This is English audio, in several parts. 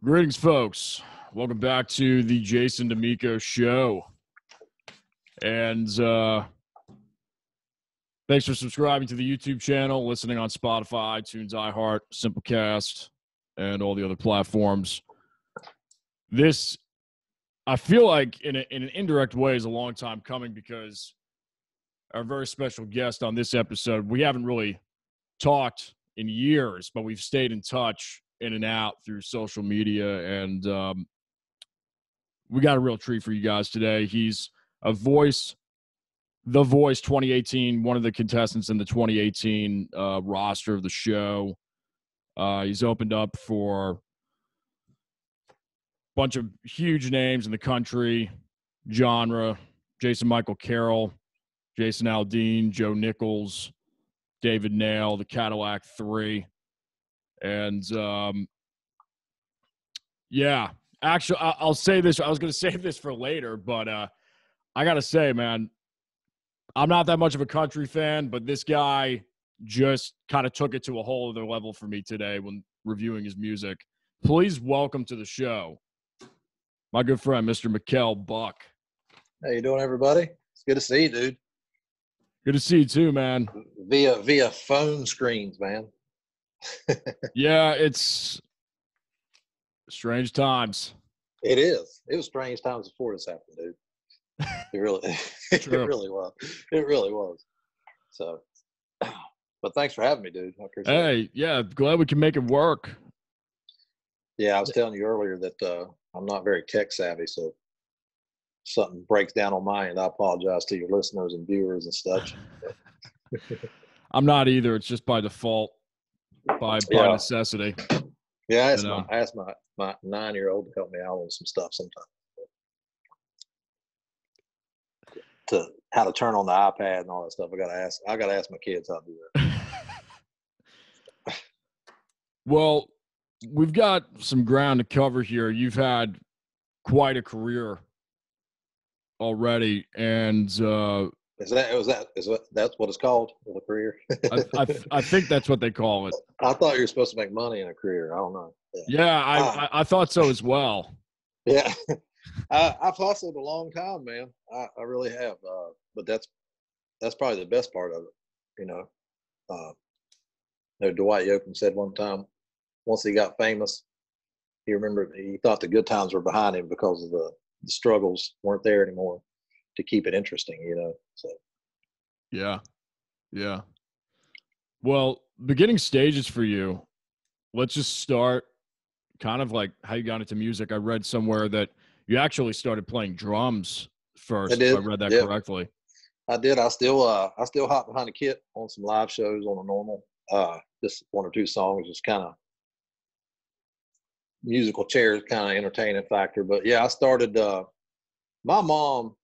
Greetings, folks. Welcome back to the Jason Damico Show. And thanks for subscribing to the YouTube channel, listening on Spotify, iTunes, iHeart, Simplecast, and all the other platforms. This, I feel like, in an indirect way, is a long time coming because our very special guest on this episode, we haven't really talked in years, but we've stayed in touch in and out through social media, and we got a real treat for you guys today. He's The Voice 2018, one of the contestants in the 2018 roster of the show. He's opened up for a bunch of huge names in the country genre: Jason Michael Carroll, Jason Aldean, Joe Nichols, David Nail, the Cadillac 3. And, yeah, actually, I'll say this. I was going to save this for later, but I got to say, man, I'm not that much of a country fan, but this guy just kind of took it to a whole other level for me today when reviewing his music. Please welcome to the show my good friend, Mr. Mikele Buck. How you doing, everybody? It's good to see you, dude. Good to see you too, man. Via phone screens, man. Yeah, it's strange times. It is. It was strange times before this happened, dude. It really, it really was. It really was. So, but thanks for having me, dude. I appreciate it. Hey, yeah, glad we can make it work. Yeah, I was telling you earlier that I'm not very tech savvy, so if something breaks down on my end, I apologize to your listeners and viewers and such. I'm not either. It's just by default, by necessity. Yeah, I asked my 9-year-old to help me out on some stuff sometimes. To how to turn on the iPad and all that stuff. I gotta ask my kids how to do that. Well, we've got some ground to cover here. You've had quite a career already, and that's what it's called, a career? I think that's what they call it. I thought you were supposed to make money in a career. I don't know. Yeah, I thought so as well. Yeah. I've hustled a long time, man. I really have. But that's probably the best part of it, you know. Dwight Yoakam said one time, once he got famous, he thought the good times were behind him because of the struggles weren't there anymore to keep it interesting, you know. So yeah. Well, beginning stages for you, let's just start kind of like how you got into music. I read somewhere that you actually started playing drums first. I did. If I read that correctly. I did. I still hop behind a kit on some live shows on a normal. Just one or two songs, just kind of musical chairs, kind of entertaining factor. But yeah, I started. My mom,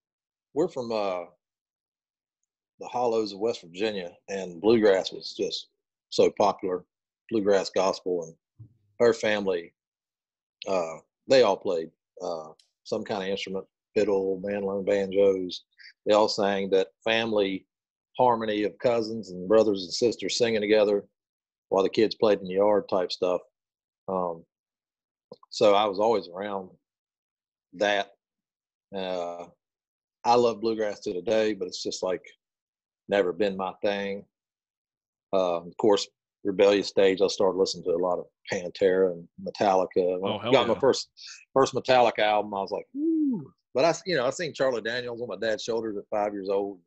we're from the hollows of West Virginia, and bluegrass was just so popular, bluegrass gospel, and her family, they all played some kind of instrument, fiddle, mandolin, banjos. They all sang that family harmony of cousins and brothers and sisters singing together while the kids played in the yard type stuff. So I was always around that. I love bluegrass to today, but it's just like never been my thing. Of course, rebellious stage, I started listening to a lot of Pantera and Metallica. When I got my first Metallica album, I was like, ooh. But I seen Charlie Daniels on my dad's shoulders at 5 years old.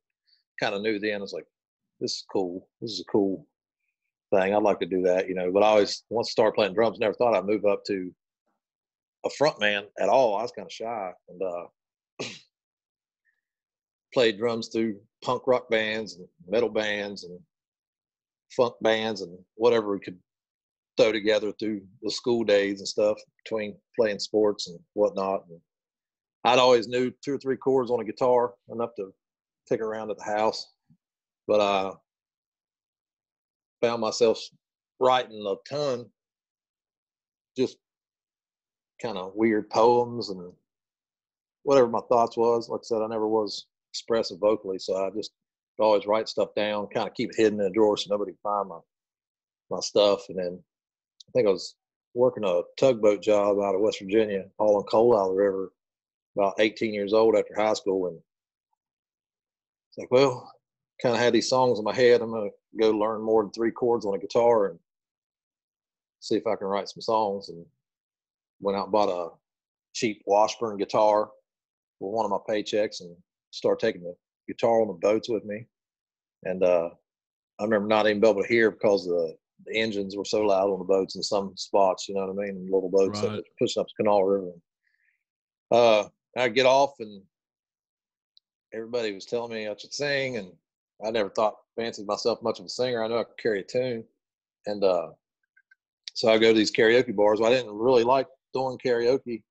Kind of knew then. I was like, this is cool. This is a cool thing. I'd like to do that, you know. But I always, once I started playing drums, never thought I'd move up to a front man at all. I was kind of shy, and played drums through punk rock bands and metal bands and funk bands and whatever we could throw together through the school days and stuff between playing sports and whatnot. And I'd always knew 2 or 3 chords on a guitar, enough to pick around at the house. But I found myself writing a ton, just kind of weird poems and whatever my thoughts was. Like I said, I never was expressive vocally, so I just always write stuff down, kind of keep it hidden in a drawer so nobody can find my stuff. And then I think I was working a tugboat job out of West Virginia, hauling coal out of the river, about 18 years old after high school. And it's like, well, kind of had these songs in my head. I'm going to go learn more than 3 chords on a guitar and see if I can write some songs. And went out and bought a cheap Washburn guitar with one of my paychecks and started taking the guitar on the boats with me. And I remember not even being able to hear because the engines were so loud on the boats in some spots, you know what I mean? Little boats that were pushing up the Canal River. I'd get off and everybody was telling me I should sing, and I never fancied myself much of a singer. I know I could carry a tune. And so I go to these karaoke bars. Well, I didn't really like doing karaoke.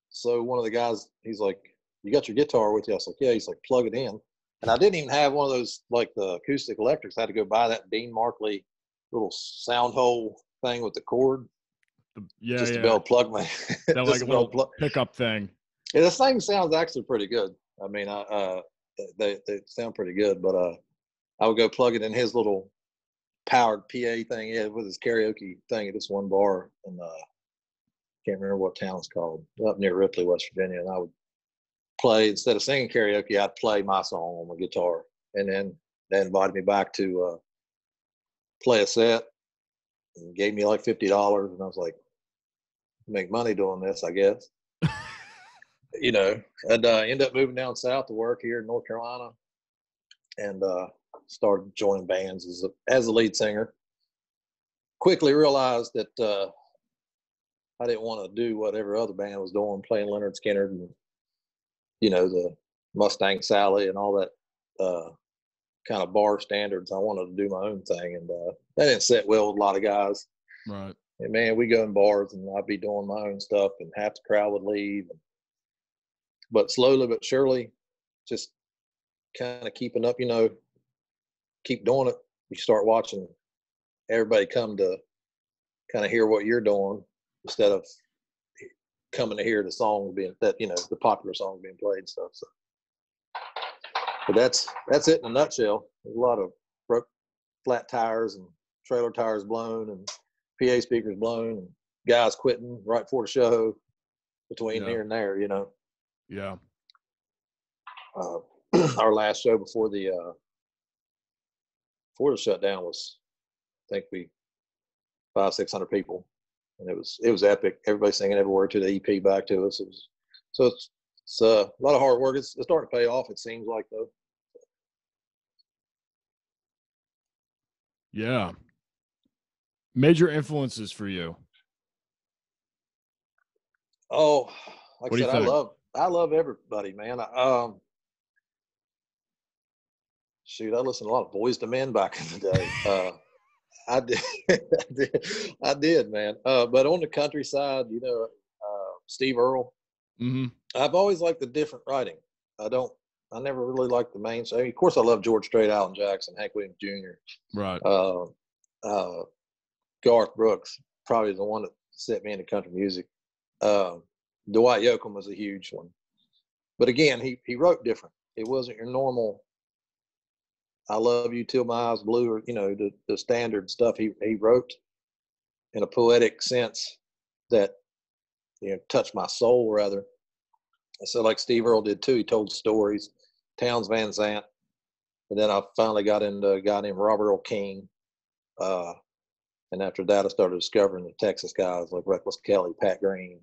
So one of the guys, he's like, "You got your guitar with you?" I was like, "Yeah." He's like, "Plug it in." And I didn't even have one of those, like the acoustic electrics. I had to go buy that Dean Markley little sound hole thing with the cord. To be able to plug my that like a little pickup thing. Yeah, this thing sounds actually pretty good. I mean, they sound pretty good, but I would go plug it in his little powered PA thing. Yeah, with his karaoke thing at this one bar, and can't remember what town it's called, up near Ripley, West Virginia. And I would play, instead of singing karaoke, I'd play my song on my guitar. And then they invited me back to play a set and gave me like $50. And I was like, make money doing this, I guess. You know, and ended up moving down south to work here in North Carolina, and started joining bands as a lead singer. Quickly realized that I didn't want to do what every other band was doing, playing Leonard Skinner and, you know, the Mustang Sally and all that kind of bar standards. I wanted to do my own thing, and that didn't sit well with a lot of guys. Right. And man, we go in bars and I'd be doing my own stuff, and half the crowd would leave. But slowly but surely, just kind of keeping up, you know, keep doing it. You start watching everybody come to kind of hear what you're doing instead of coming to hear the song being, that, you know, the popular song being played and stuff. So, but that's it in a nutshell. There's a lot of broke flat tires and trailer tires blown and PA speakers blown and guys quitting right before the show between here and there, you know. Yeah. Our last show before the shutdown was, I think 500-600 people, and it was epic. Everybody singing every word to the EP back to us. It's a lot of hard work. It's starting to pay off, it seems like, though. Yeah. Major influences for you? Oh, like I said, I love everybody, man. Shoot, I listened to a lot of Boys to Men back in the day. I did, man. But on the countryside, you know, Steve Earle. Mm-hmm. I've always liked the different writing. I never really liked the main. Of course, I love George Strait, Alan Jackson, Hank Williams Jr. Right. Garth Brooks, probably the one that set me into country music. Dwight Yoakam was a huge one. But again, he wrote different. It wasn't your normal "I love you till my eyes blue," or, you know, the standard stuff. He wrote in a poetic sense that, you know, touched my soul rather. So like Steve Earle did too. He told stories. Townes Van Zandt, and then I finally got into a guy named Robert Earl King. And after that, I started discovering the Texas guys like Reckless Kelly, Pat Green,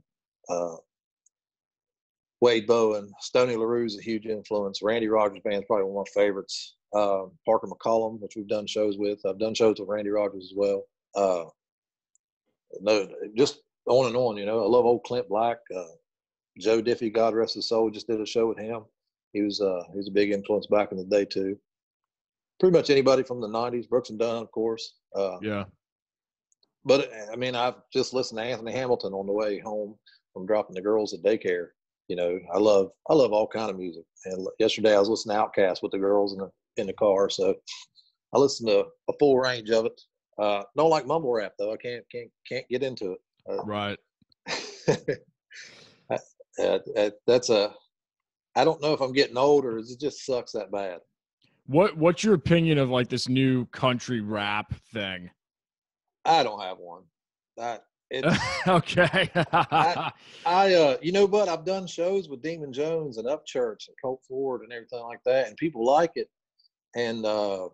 Wade Bowen. Stoney LaRue's a huge influence. Randy Rogers Band's probably one of my favorites. Parker McCollum, which we've done shows with. I've done shows with Randy Rogers as well. No, just on and on, you know. I love old Clint Black. Joe Diffie, God rest his soul, just did a show with him. He was a big influence back in the day too. Pretty much anybody from the 90s, Brooks and Dunn, of course. Yeah. But I mean, I've just listened to Anthony Hamilton on the way home from dropping the girls at daycare. You know, I love all kind of music. And yesterday I was listening to Outkast with the girls in the car, so I listened to a full range of it. Don't like mumble rap though. I can't get into it. Right. I don't know if I'm getting old or it just sucks that bad. What's your opinion of like this new country rap thing? I don't have one. It's okay. you know, but I've done shows with Demon Jones and Upchurch and Colt Ford and everything like that, and people like it. And not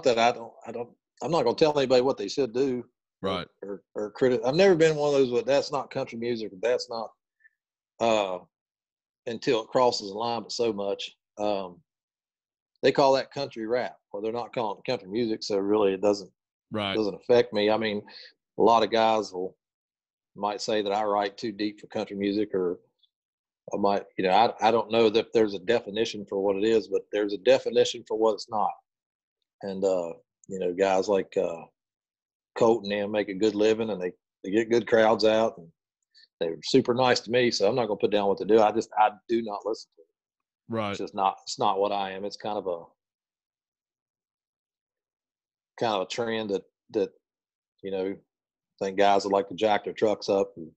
that I'm not going to tell anybody what they should do, right? Or I've never been one of those. But that's not country music. That's not until it crosses the line. But so much. They call that country rap, or they're not calling it country music. So really, it doesn't affect me. I mean, a lot of guys might say that I write too deep for country music, or I might, you know, I don't know that there's a definition for what it is, but there's a definition for what it's not. And you know, guys like Colt and them make a good living, and they get good crowds out, and they're super nice to me. So I'm not going to put down what they do. I do not listen to it. Right. It's not what I am. It's kind of a trend that you know, I think guys that like to jack their trucks up and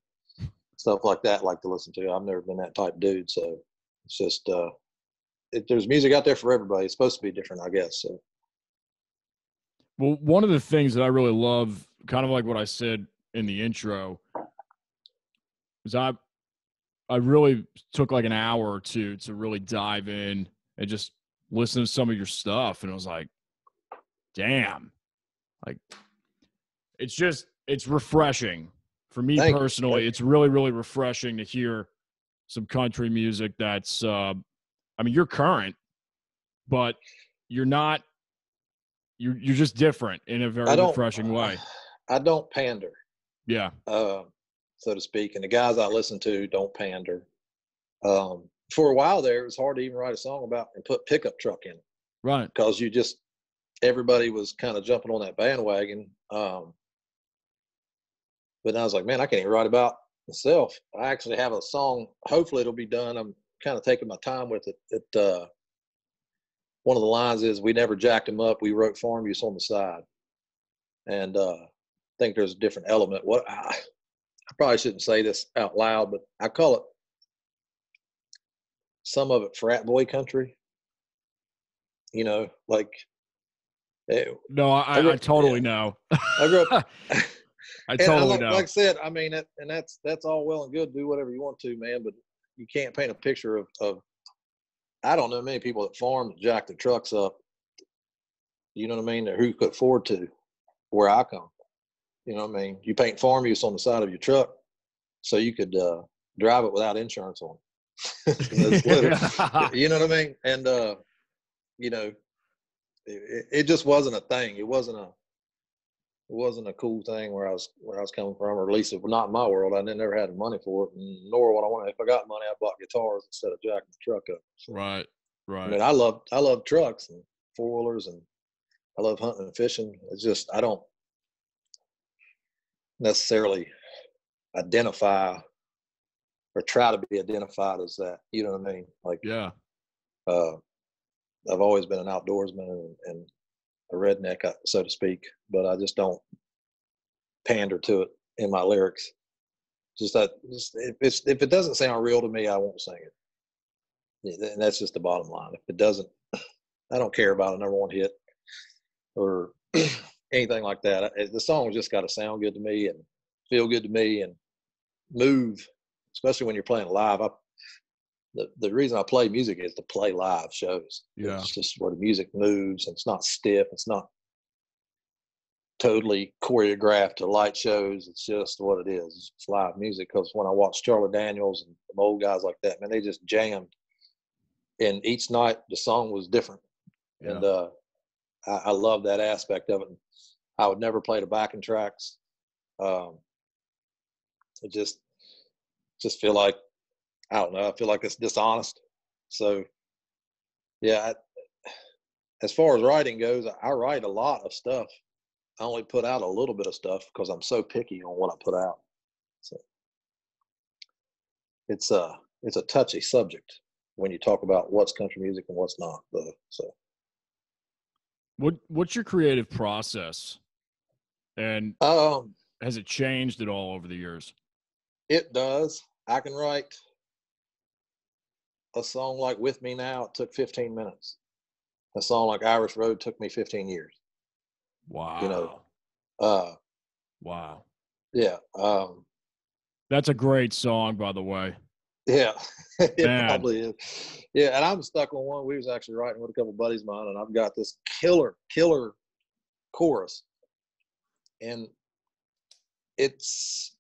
stuff like that like to listen to. I've never been that type of dude. So it's just there's music out there for everybody. It's supposed to be different, I guess. So. Well, one of the things that I really love, kind of like what I said in the intro, is I really took like an hour or two to really dive in and just listen to some of your stuff. And I was like, damn, like it's refreshing for me personally. It's really, really refreshing to hear some country music that's, I mean, you're current, but you're not, you're just different in a very refreshing way. I don't pander. Yeah. So to speak. And the guys I listen to don't pander. For a while there, it was hard to even write a song about and put pickup truck in it. Right. Because everybody was kind of jumping on that bandwagon. But I was like, man, I can't even write about myself. I actually have a song. Hopefully it'll be done. I'm kind of taking my time with it. One of the lines is, we never jacked him up. We wrote farm use on the side. And I think there's a different element. I probably shouldn't say this out loud, but I call it, some of it, frat boy country. You know, like. No, I totally know. I grew up. I totally know. Like I said, I mean, and that's all well and good. Do whatever you want to, man, but you can't paint a picture of I don't know many people that farm that jack their trucks up. You know what I mean? Who could afford to, where I come. You know what I mean? You paint farm use on the side of your truck so you could drive it without insurance on it. You know what I mean? And you know, it just wasn't a thing. It wasn't a cool thing where I was coming from, or at least not in my world. I never had the money for it, nor what I wanted. If I got money, I bought guitars instead of jacking the truck up. So, right. I mean, I love trucks and 4-wheelers, and I love hunting and fishing. It's just, I don't necessarily identify or try to be identified as that. You know what I mean? Like, yeah. I've always been an outdoorsman and a redneck, so to speak, but I just don't pander to it in my lyrics. Just if it doesn't sound real to me, I won't sing it. Yeah, and that's just the bottom line. If it doesn't, I don't care about a number one hit or anything like that. The song's just got to sound good to me and feel good to me and move, especially when you're playing live. The reason I play music is to play live shows. Yeah. It's just where the music moves, and it's not stiff. It's not totally choreographed to light shows. It's just what it is. It's live music. Because when I watched Charlie Daniels and the old guys like that, man, they just jammed. And each night the song was different. Yeah. And I love that aspect of it. I would never play the backing tracks. It just feel like, I don't know, I feel like it's dishonest. So, yeah, as far as writing goes, I write a lot of stuff. I only put out a little bit of stuff because I'm so picky on what I put out. So it's a touchy subject when you talk about what's country music and what's not. So, what's your creative process, and has it changed at all over the years? It does. I can write a song like "With Me Now." It took 15 minutes. A song like "Irish Road" took me 15 years. Wow. You know, wow. Yeah. That's a great song, by the way. Yeah, it Man. probably is. Yeah, and I'm stuck on one. We was actually writing with a couple buddies of mine, and I've got this killer chorus, and it's,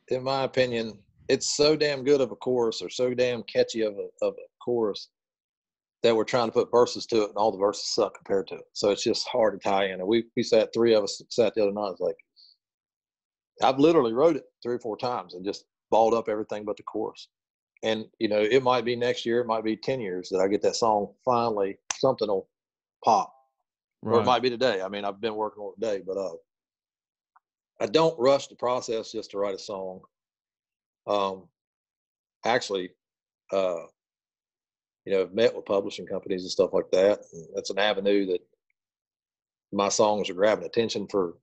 in my opinion, it's so damn good of a chorus, or so damn catchy of a chorus, that we're trying to put verses to it, and all the verses suck compared to it. So it's just hard to tie in. And we sat, three of us sat the other night. It's like, I've literally wrote it 3 or 4 times and just balled up everything but the chorus. And, you know, it might be next year, it might be 10 years that I get that song finally, something will pop. Right. Or it might be today. I mean, I've been working on it today, but I don't rush the process just to write a song. Actually, you know, I've met with publishing companies and stuff like that. And that's an avenue that my songs are grabbing attention for,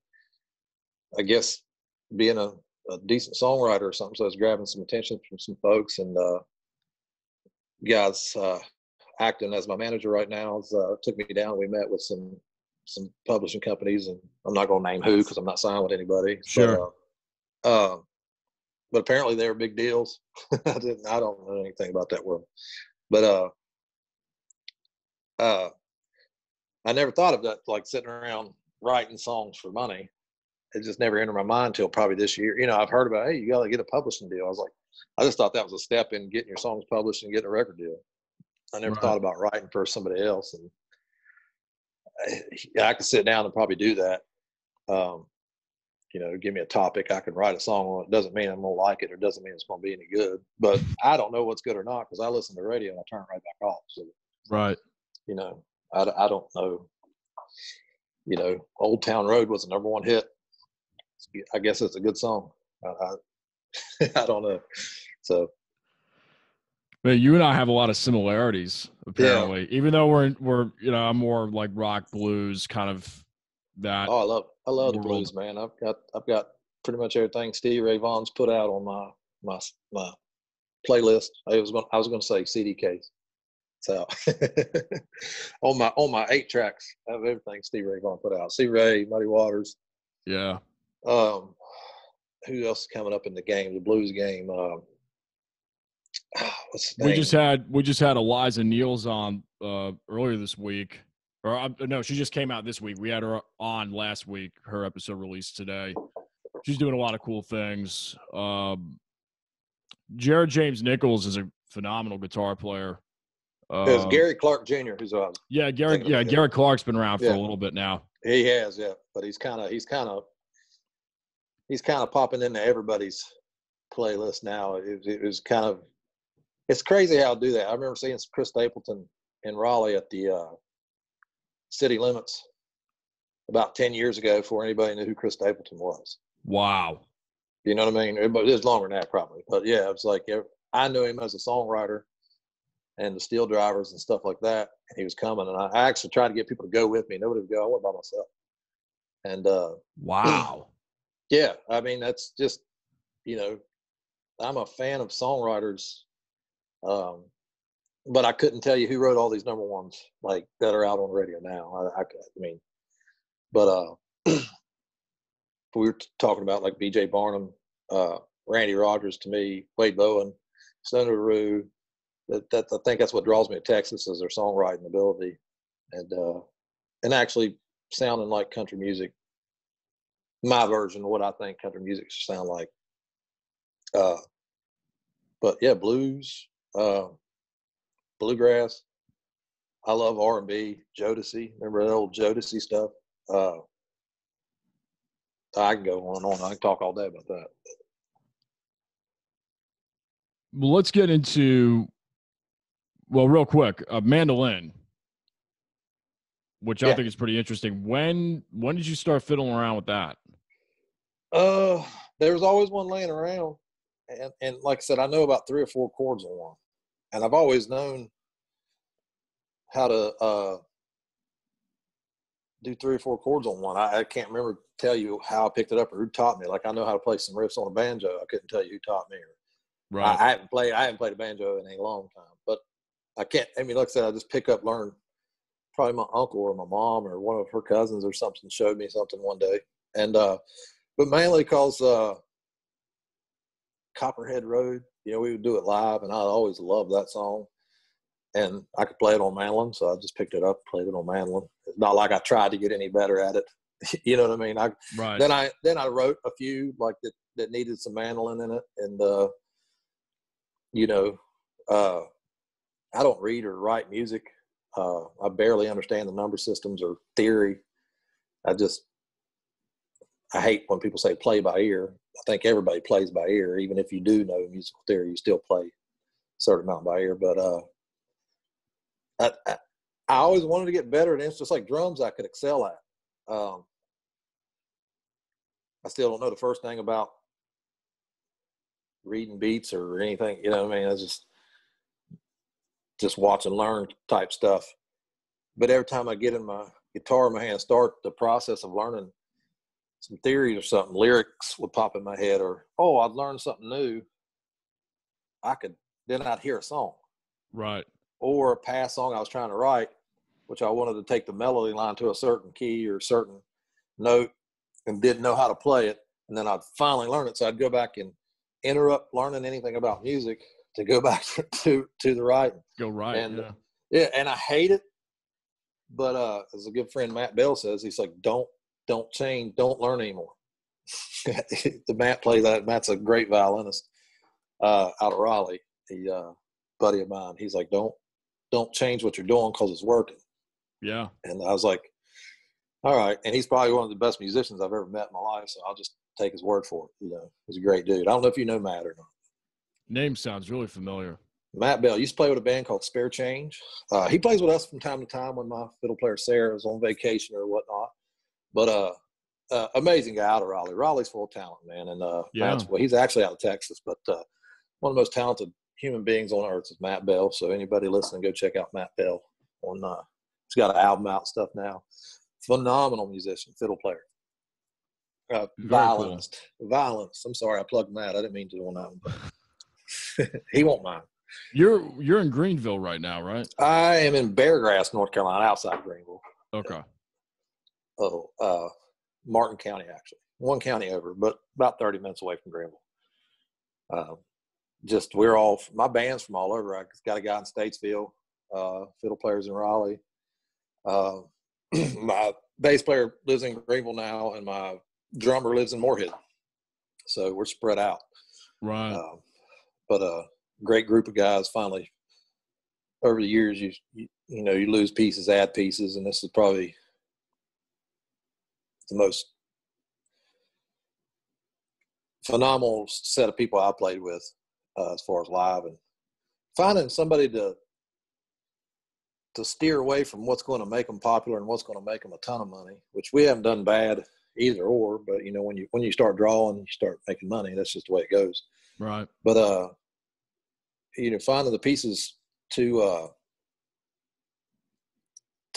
I guess, being a decent songwriter or something. So it's grabbing some attention from some folks, and guys acting as my manager right now took me down. We met with some publishing companies, and I'm not going to name who because I'm not signed with anybody. Sure. But apparently they were big deals. I don't know anything about that world, but I never thought of that, like sitting around writing songs for money. It just never entered my mind until probably this year. You know, I've heard about, hey, you got to get a publishing deal. I was like, I just thought that was a step in getting your songs published and getting a record deal. I never thought about writing for somebody else. And I could sit down and probably do that. You know, give me a topic, I can write a song on it. Doesn't mean I'm going to like it, or doesn't mean it's going to be any good. But I don't know what's good or not, because I listen to the radio and I turn it right back off. So, right. You know, I don't know. You know, Old Town Road was the #1 hit. I guess it's a good song. I don't know. So, but you and I have a lot of similarities, apparently. Yeah. Even though we're you know, I'm more like rock blues kind of that. Oh, I love the blues, man. I've got pretty much everything Stevie Ray Vaughan's put out on my playlist. I was going to say CD case. So on my 8 tracks, I have everything Stevie Ray Vaughan put out. Stevie Ray, Muddy Waters. Yeah. Who else is coming up in the game? The blues game. What's his name? We just had Eliza Niels on earlier this week, or no, she just came out this week. We had her on last week. Her episode released today. She's doing a lot of cool things. Jared James Nichols is a phenomenal guitar player. There's Gary Clark Jr. who's on. Yeah, Gary Clark's been around for a little bit now. He has, yeah, but he's kind of popping into everybody's playlist now. It was kind of, it's crazy how to do that. I remember seeing Chris Stapleton in Raleigh at the City Limits about 10 years ago, before anybody knew who Chris Stapleton was. Wow. You know what I mean? It was longer than that, probably. But yeah, it was like, I knew him as a songwriter and the Steel Drivers and stuff like that. And he was coming, and I actually tried to get people to go with me. Nobody would go. I went by myself. And wow. Yeah, I mean, that's just, you know, I'm a fan of songwriters, but I couldn't tell you who wrote all these #1s like that are out on the radio now. I mean, but we were talking about like B.J. Barnum, Randy Rogers, to me, Wade Bowen, Senator Rue. That I think that's what draws me to Texas, is their songwriting ability, and actually sounding like country music. My version of what I think country music should sound like. But yeah, blues, bluegrass. I love R&B, Jodeci. Remember that old Jodeci stuff? I can go on and on. I can talk all day about that. Well, let's get into, well, real quick, mandolin, which I think is pretty interesting. When did you start fiddling around with that? There was always one laying around, and like I said, I know about 3 or 4 chords on one, and I've always known how to do 3 or 4 chords on one. I can't remember, tell you how I picked it up or who taught me. Like, I know how to play some riffs on a banjo. I couldn't tell you who taught me. Right. I haven't played a banjo in a long time, but I can't. I mean, like I said, I just pick up, learn probably my uncle or my mom or one of her cousins or something showed me something one day. And, but mainly because Copperhead Road, we would do it live, and I always loved that song. And I could play it on mandolin, so I just picked it up, played it on mandolin. It's not like I tried to get any better at it. You know what I mean? Right. Then I wrote a few like that needed some mandolin in it, and I don't read or write music. I barely understand the number systems or theory. I hate when people say play by ear. I think everybody plays by ear. Even if you do know musical theory, you still play a certain amount by ear. But I always wanted to get better at instruments like drums. I could excel at. I still don't know the first thing about reading beats or anything. You know what I mean? I just watch and learn type stuff. But every time I get in my guitar in my hand, start the process of learning some theories or something, lyrics would pop in my head, or, oh, I'd learned something new. Then I'd hear a song. Right. Or a past song I was trying to write, which I wanted to take the melody line to a certain key or certain note and didn't know how to play it. And then I'd finally learn it. So I'd go back and interrupt learning anything about music to go back to the writing. Go right. And yeah, and I hate it. But as a good friend Matt Bell says, he's like, don't change, don't learn anymore. The Matt plays that. Matt's a great violinist out of Raleigh. He buddy of mine. He's like, don't change what you're doing because it's working. Yeah. And I was like, all right. And he's probably one of the best musicians I've ever met in my life, so I'll just take his word for it. He's a great dude. I don't know if you know Matt or not. Name sounds really familiar. Matt Bell used to play with a band called Spare Change. He plays with us from time to time when my fiddle player Sarah is on vacation or whatnot. But amazing guy out of Raleigh. Raleigh's full of talent, man. And he's actually out of Texas, but one of the most talented human beings on earth is Matt Bell. So anybody listening, go check out Matt Bell. He's got an album out and stuff now. Phenomenal musician, fiddle player. Violinist. Cool. Violinist. I'm sorry, I plugged Matt. I didn't mean to on that one, but he won't mind. You're in Greenville right now, right? I am in Beargrass, North Carolina, outside Greenville. Okay. Martin County, actually. One county over, but about 30 minutes away from Greenville. My band's from all over. I got a guy in Statesville, fiddle players in Raleigh. My bass player lives in Greenville now, and my drummer lives in Moorhead. So we're spread out. Right. But a great group of guys. Finally, over the years, you lose pieces, add pieces, and this is probably the most phenomenal set of people I played with as far as live, and finding somebody to steer away from what's going to make them popular and what's going to make them a ton of money, which we haven't done bad either or, but when you start drawing, you start making money. That's just the way it goes. Right. But finding the pieces to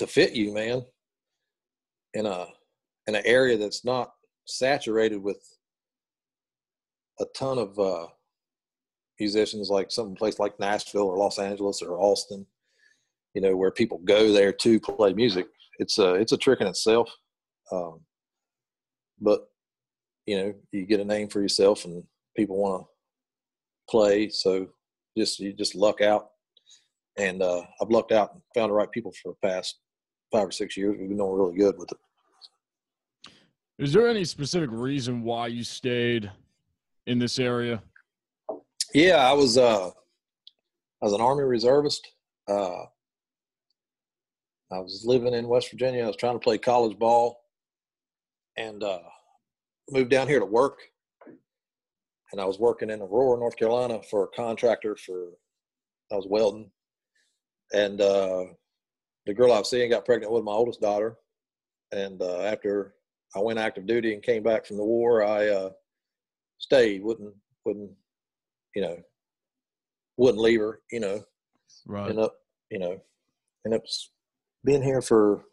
fit you, man, in an area that's not saturated with a ton of musicians, like some place like Nashville or Los Angeles or Austin, where people go there to play music. It's a trick in itself. But you get a name for yourself and people want to play. So you just luck out. And I've lucked out and found the right people for the past 5 or 6 years. We've been doing really good with it. Is there any specific reason why you stayed in this area? Yeah, I was an Army reservist. I was living in West Virginia. I was trying to play college ball, and moved down here to work. And I was working in Aurora, North Carolina for a contractor I was welding. And the girl I was seeing got pregnant with my oldest daughter. And after I went active duty and came back from the war, I stayed, wouldn't leave her, Right. End up being here for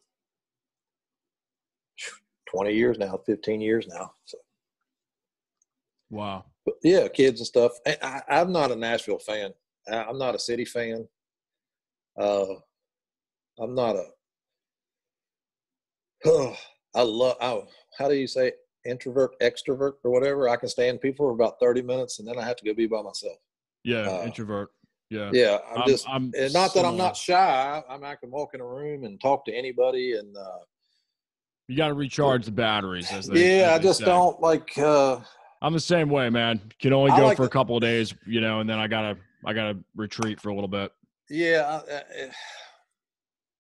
20 years now, 15 years now. So. Wow. But yeah, kids and stuff. I'm not a Nashville fan. I'm not a city fan. I'm not a How do you say introvert, extrovert, or whatever? I can stand people for about 30 minutes, and then I have to go be by myself. Yeah, introvert. Yeah. Yeah, I'm and not that I'm not shy. I can walk in a room and talk to anybody, and you got to recharge the batteries, as I they just say. don't like. I'm the same way, man. Can only go for a couple of days, and then I gotta retreat for a little bit. Yeah,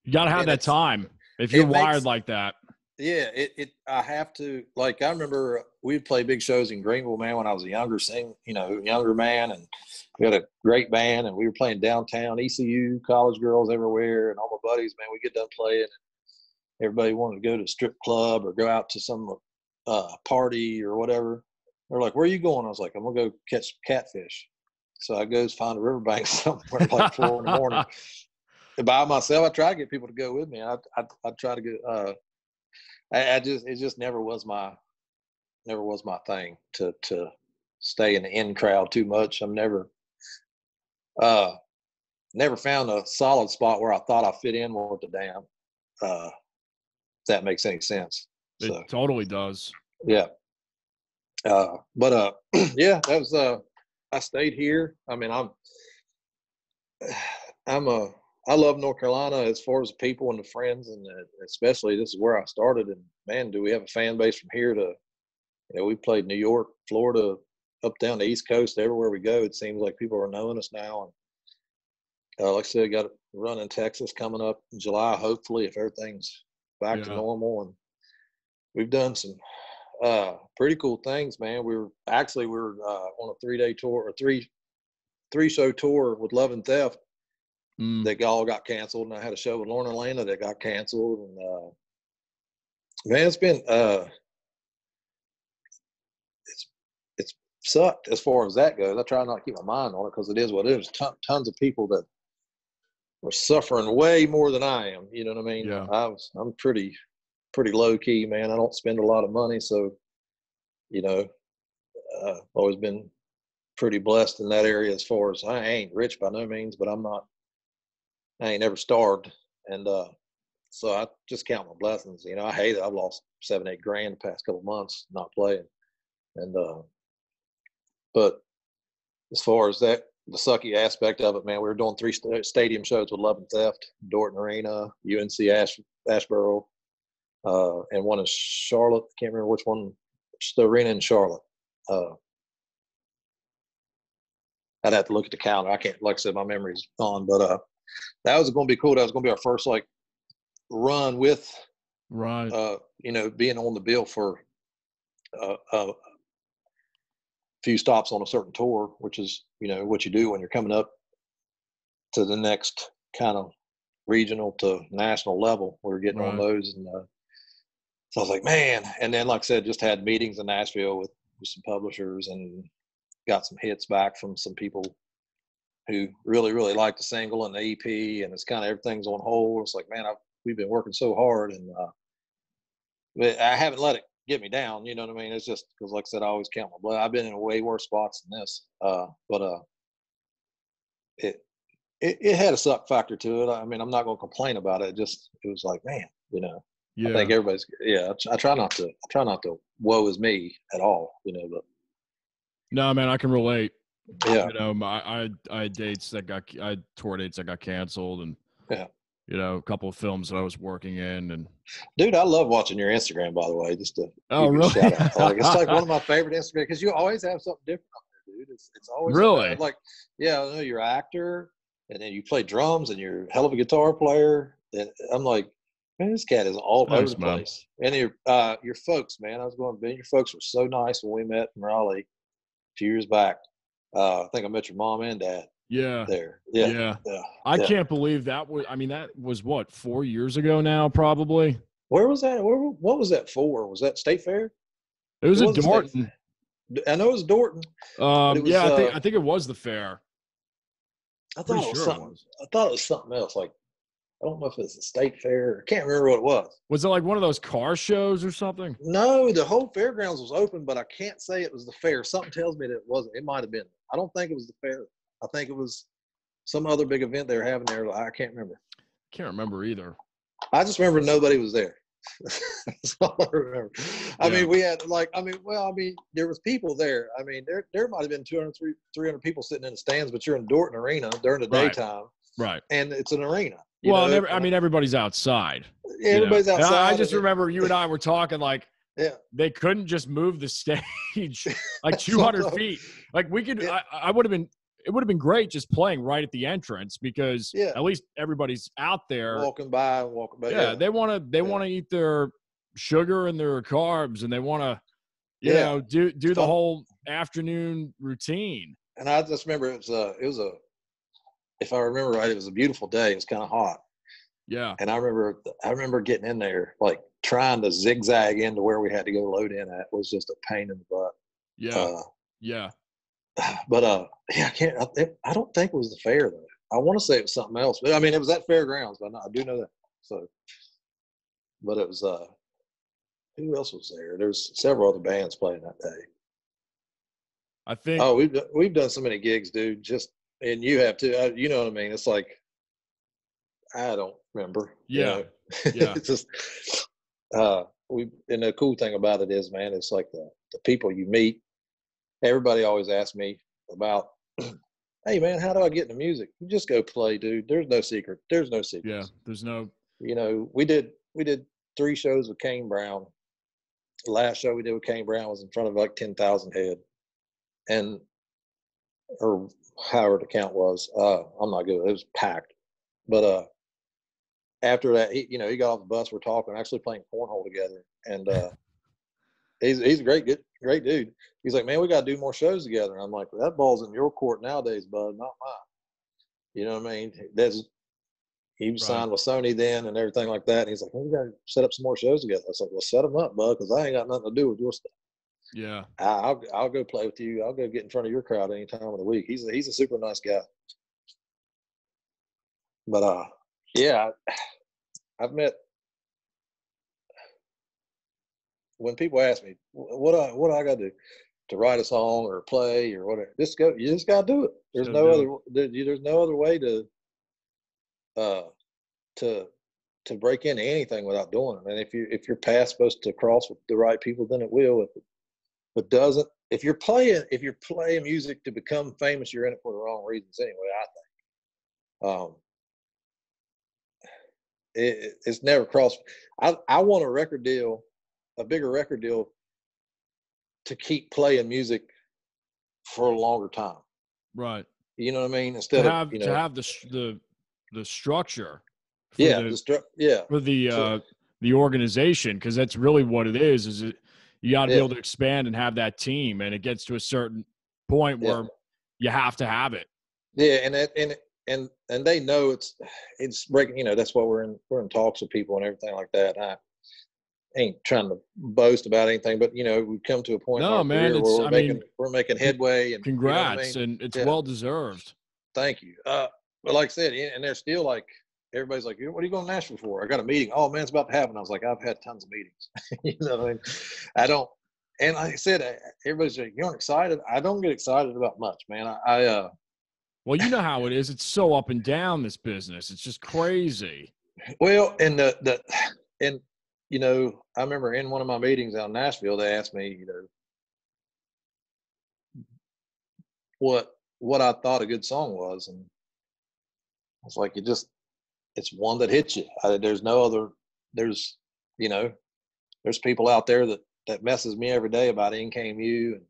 you gotta have that time if you're wired like that. Yeah, I have to. Like, I remember we'd play big shows in Greenville, man, when I was a younger man, and we had a great band, and we were playing downtown, ECU, college girls everywhere, and all my buddies, man, we get done playing, and everybody wanted to go to a strip club or go out to some party or whatever. They're like, "Where are you going?" I was like, "I'm gonna go catch catfish." So I goes find a riverbank somewhere like 4 in the morning. By myself, I try to get people to go with me. I try to go. It just never was my thing to stay in the in crowd too much. I'm never found a solid spot where I thought I fit in with the damn. If that makes any sense. It totally does. Yeah. But yeah, that was I stayed here. I mean, I love North Carolina as far as the people and the friends, and especially this is where I started. And man, do we have a fan base from here to, we played New York, Florida, up down the East Coast, everywhere we go. It seems like people are knowing us now. And like I said, got a run in Texas coming up in July, hopefully, if everything's back to normal. And we've done some pretty cool things, man. We were on a 3-day tour, or three-show tour with Love and Theft. That all got canceled, and I had a show with Lorna Lana that got canceled. And man, it's been it's sucked as far as that goes. I try not to keep my mind on it because it is what it is. Tons of people that are suffering way more than I am. You know what I mean? Yeah. I'm pretty low key, man. I don't spend a lot of money, so always been pretty blessed in that area. As far as, I ain't rich by no means, but I ain't never starved. And so I just count my blessings. I hate it. I've lost $7-8 grand the past couple of months not playing. And but as far as that, the sucky aspect of it, man, we were doing 3 stadium shows with Love and Theft, Dorton Arena, UNC Asheboro, and one in Charlotte. I can't remember which one. It's the arena in Charlotte. I'd have to look at the calendar. I can't, like I said, my memory's gone, but that was going to be cool. That was going to be our first run with, being on the bill for a few stops on a certain tour, which is, what you do when you're coming up to the next kind of regional to national level. We're getting on those. And so I was like, man. And then, like I said, just had meetings in Nashville with some publishers and got some hits back from some people who really, really like the single and the EP, and it's kind of everything's on hold. It's like, man, we've been working so hard, and I haven't let it get me down. You know what I mean? It's just because, like I said, I always count my blood. I've been in way worse spots than this, but it had a suck factor to it. I mean, I'm not going to complain about it. It was like, man, I think everybody's, I try not to woe is me at all, but. No, man, I can relate. Yeah. I had tour dates that got canceled, and a couple of films that I was working in. And dude, I love watching your Instagram, by the way. Just to really? Shout out. It's like one of my favorite Instagram, because you always have something different on there, dude. It's always really I know you're an actor, and then you play drums, and you're a hell of a guitar player. And I'm like, man, this cat is all over the place. And your folks, man, I was going to be. Your folks were so nice when we met in Raleigh a few years back. I think I met your mom and dad. Yeah. There. Yeah. I can't believe that was what, 4 years ago now, probably. Where was that? What was that for? Was that State Fair? It was at Dorton. I know it was Dorton. I think it was the fair. I thought it was something. I thought it was something else. Like, I don't know if it's a State Fair. I can't remember what it was. Was it like one of those car shows or something? No, the whole fairgrounds was open, but I can't say it was the fair. Something tells me that it wasn't. It might have been. I don't think it was the fair. I think it was some other big event they were having there. I can't remember. Can't remember either. I just remember nobody was there. That's all I remember. I mean, we had there was people there. I mean, there might have been 200, 300 people sitting in the stands, but you're in Dorton Arena during the daytime. Right. And it's an arena. Everybody's outside. Everybody's outside. I just remember you and I were talking like, they couldn't just move the stage like 200 feet. Like we could, I would have been, it would have been great just playing right at the entrance because at least everybody's out there walking by. Yeah, they want to eat their sugar and their carbs, and they want to, you know, do the whole afternoon routine. And I just remember it was if I remember right, it was a beautiful day. It was kind of hot. Yeah. And I remember getting in there, like trying to zigzag into where we had to go load in at was just a pain in the butt. Yeah. But I don't think it was the fair though. I want to say it was something else. But I mean, it was at Fairgrounds, but I do know that. So, but it was who else was there? There's several other bands playing that day. I think. Oh, we've done so many gigs, dude. And you have too. You know what I mean? It's like I don't remember. Yeah. You know? Yeah. It's just and the cool thing about it is, man, it's like the people you meet. Everybody always asks me about, hey man, how do I get into music? You just go play, dude. There's no secret. There's no secret. Yeah. There's no. You know, we did 3 shows with Kane Brown. The last show we did with Kane Brown was in front of like 10,000 head, or however the count was. I'm not good. It was packed. But after that, he got off the bus. We're talking, actually playing cornhole together, and he's a great dude. He's like, man, we got to do more shows together. And I'm like, well, that ball's in your court nowadays, bud, not mine. You know what I mean? He was signed with Sony then and everything like that. And he's like, well, we got to set up some more shows together. I was like, well, set them up, bud, because I ain't got nothing to do with your stuff. Yeah. I'll go play with you. I'll go get in front of your crowd any time of the week. He's a super nice guy. But I've met. When people ask me what do I got to do to write a song or play or whatever, you just got to do it. There's no other way to break into anything without doing it. And if your path's supposed to cross with the right people, then it will. If it doesn't, if you're playing music to become famous, you're in it for the wrong reasons anyway, I think. It's never crossed. I want a bigger record deal to keep playing music for a longer time. Right. You know what I mean? To have the structure. For the organization, because that's really what it is you got to be able to expand and have that team, and it gets to a certain point where you have to have it. Yeah, and they know it's breaking. That's why we're in talks with people and everything like that. I ain't trying to boast about anything, but we've come to a point where we're making headway. And congrats, and it's well deserved. Thank you. But like I said, and they're still like, everybody's like, what are you going to Nashville for? I got a meeting. Oh man, it's about to happen. I was like, I've had tons of meetings. You know what I mean? I don't. And like I said, everybody's like, you aren't excited. I don't get excited about much, man. Well, you know how it is. It's so up and down, this business. It's just crazy. Well, and I remember in one of my meetings out in Nashville, they asked me, what I thought a good song was, and I was like, it's one that hits you. There's no other. There's people out there that messes me every day about In Came You, and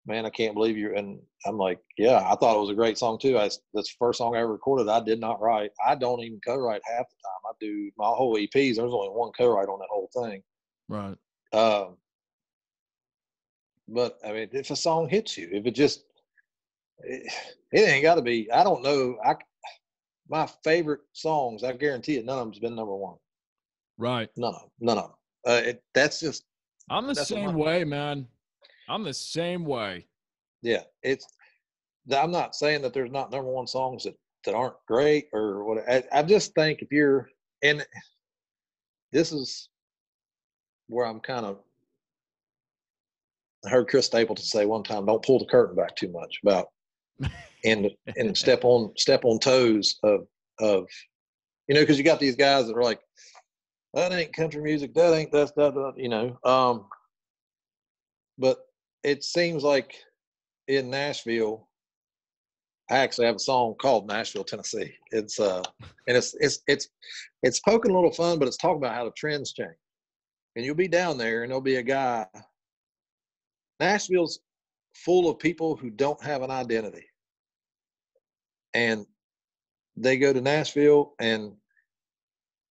man, I can't believe you. And I'm like, yeah, I thought it was a great song too. That's the first song I ever recorded. I did not write. I don't even co-write half the time. I do my whole EPs. There's only one co-write on that whole thing. Right. But I mean, if a song hits you, if it ain't got to be. I don't know. My favorite songs, I guarantee it, none of them's been number one. Right. None of them. That's just. I'm the same way, man. I'm the same way. Yeah, I'm not saying that there's not number one songs that aren't great or what. I just think if you're, and this is where I'm kind of. I heard Chris Stapleton say one time, "Don't pull the curtain back too much about." and step on toes of because you got these guys that are like, that ain't country music. That ain't that's that, you know. But it seems like in Nashville, I actually have a song called Nashville, Tennessee. It's and it's poking a little fun, but it's talking about how the trends change. And you'll be down there and there'll be a guy. Nashville's full of people who don't have an identity. And they go to Nashville and,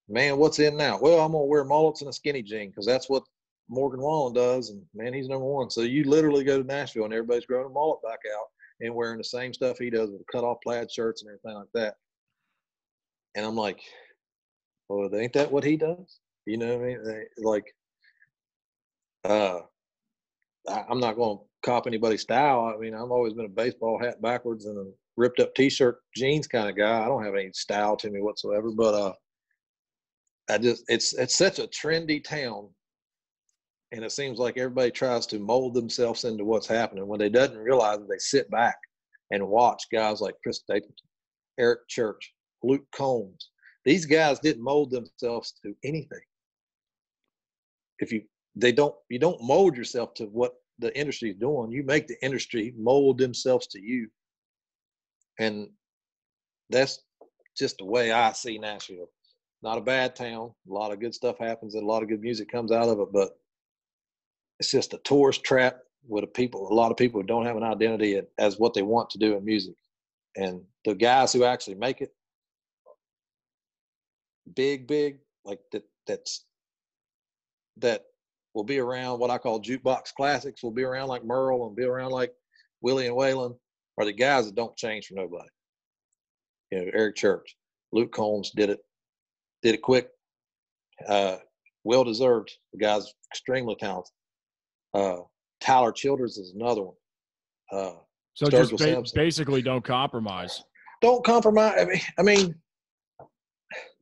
man, what's in now? Well, I'm going to wear mullets and a skinny jean because that's what Morgan Wallen does. And, man, he's number one. So you literally go to Nashville and everybody's growing a mullet back out and wearing the same stuff he does with cut-off plaid shirts and everything like that. And I'm like, well, ain't that what he does? You know what I mean? I'm not going to cop anybody's style. I mean, I've always been a baseball hat backwards and a ripped up t-shirt jeans kind of guy. I don't have any style to me whatsoever, but it's such a trendy town, and it seems like everybody tries to mold themselves into what's happening when they doesn't realize that they sit back and watch guys like Chris Stapleton, Eric Church, Luke Combs. These guys didn't mold themselves to anything. You don't mold yourself to what the industry is doing. You make the industry mold themselves to you. And that's just the way I see Nashville. Not a bad town. A lot of good stuff happens and a lot of good music comes out of it, but it's just a tourist trap with a lot of people who don't have an identity as what they want to do in music. And the guys who actually make it big, like that will be around what I call jukebox classics, will be around like Merle and be around like Willie and Waylon, are the guys that don't change for nobody. You know, Eric Church, Luke Combs did it quick, well deserved. The guy's extremely talented. Tyler Childers is another one. So just basically don't compromise. Don't compromise. I mean,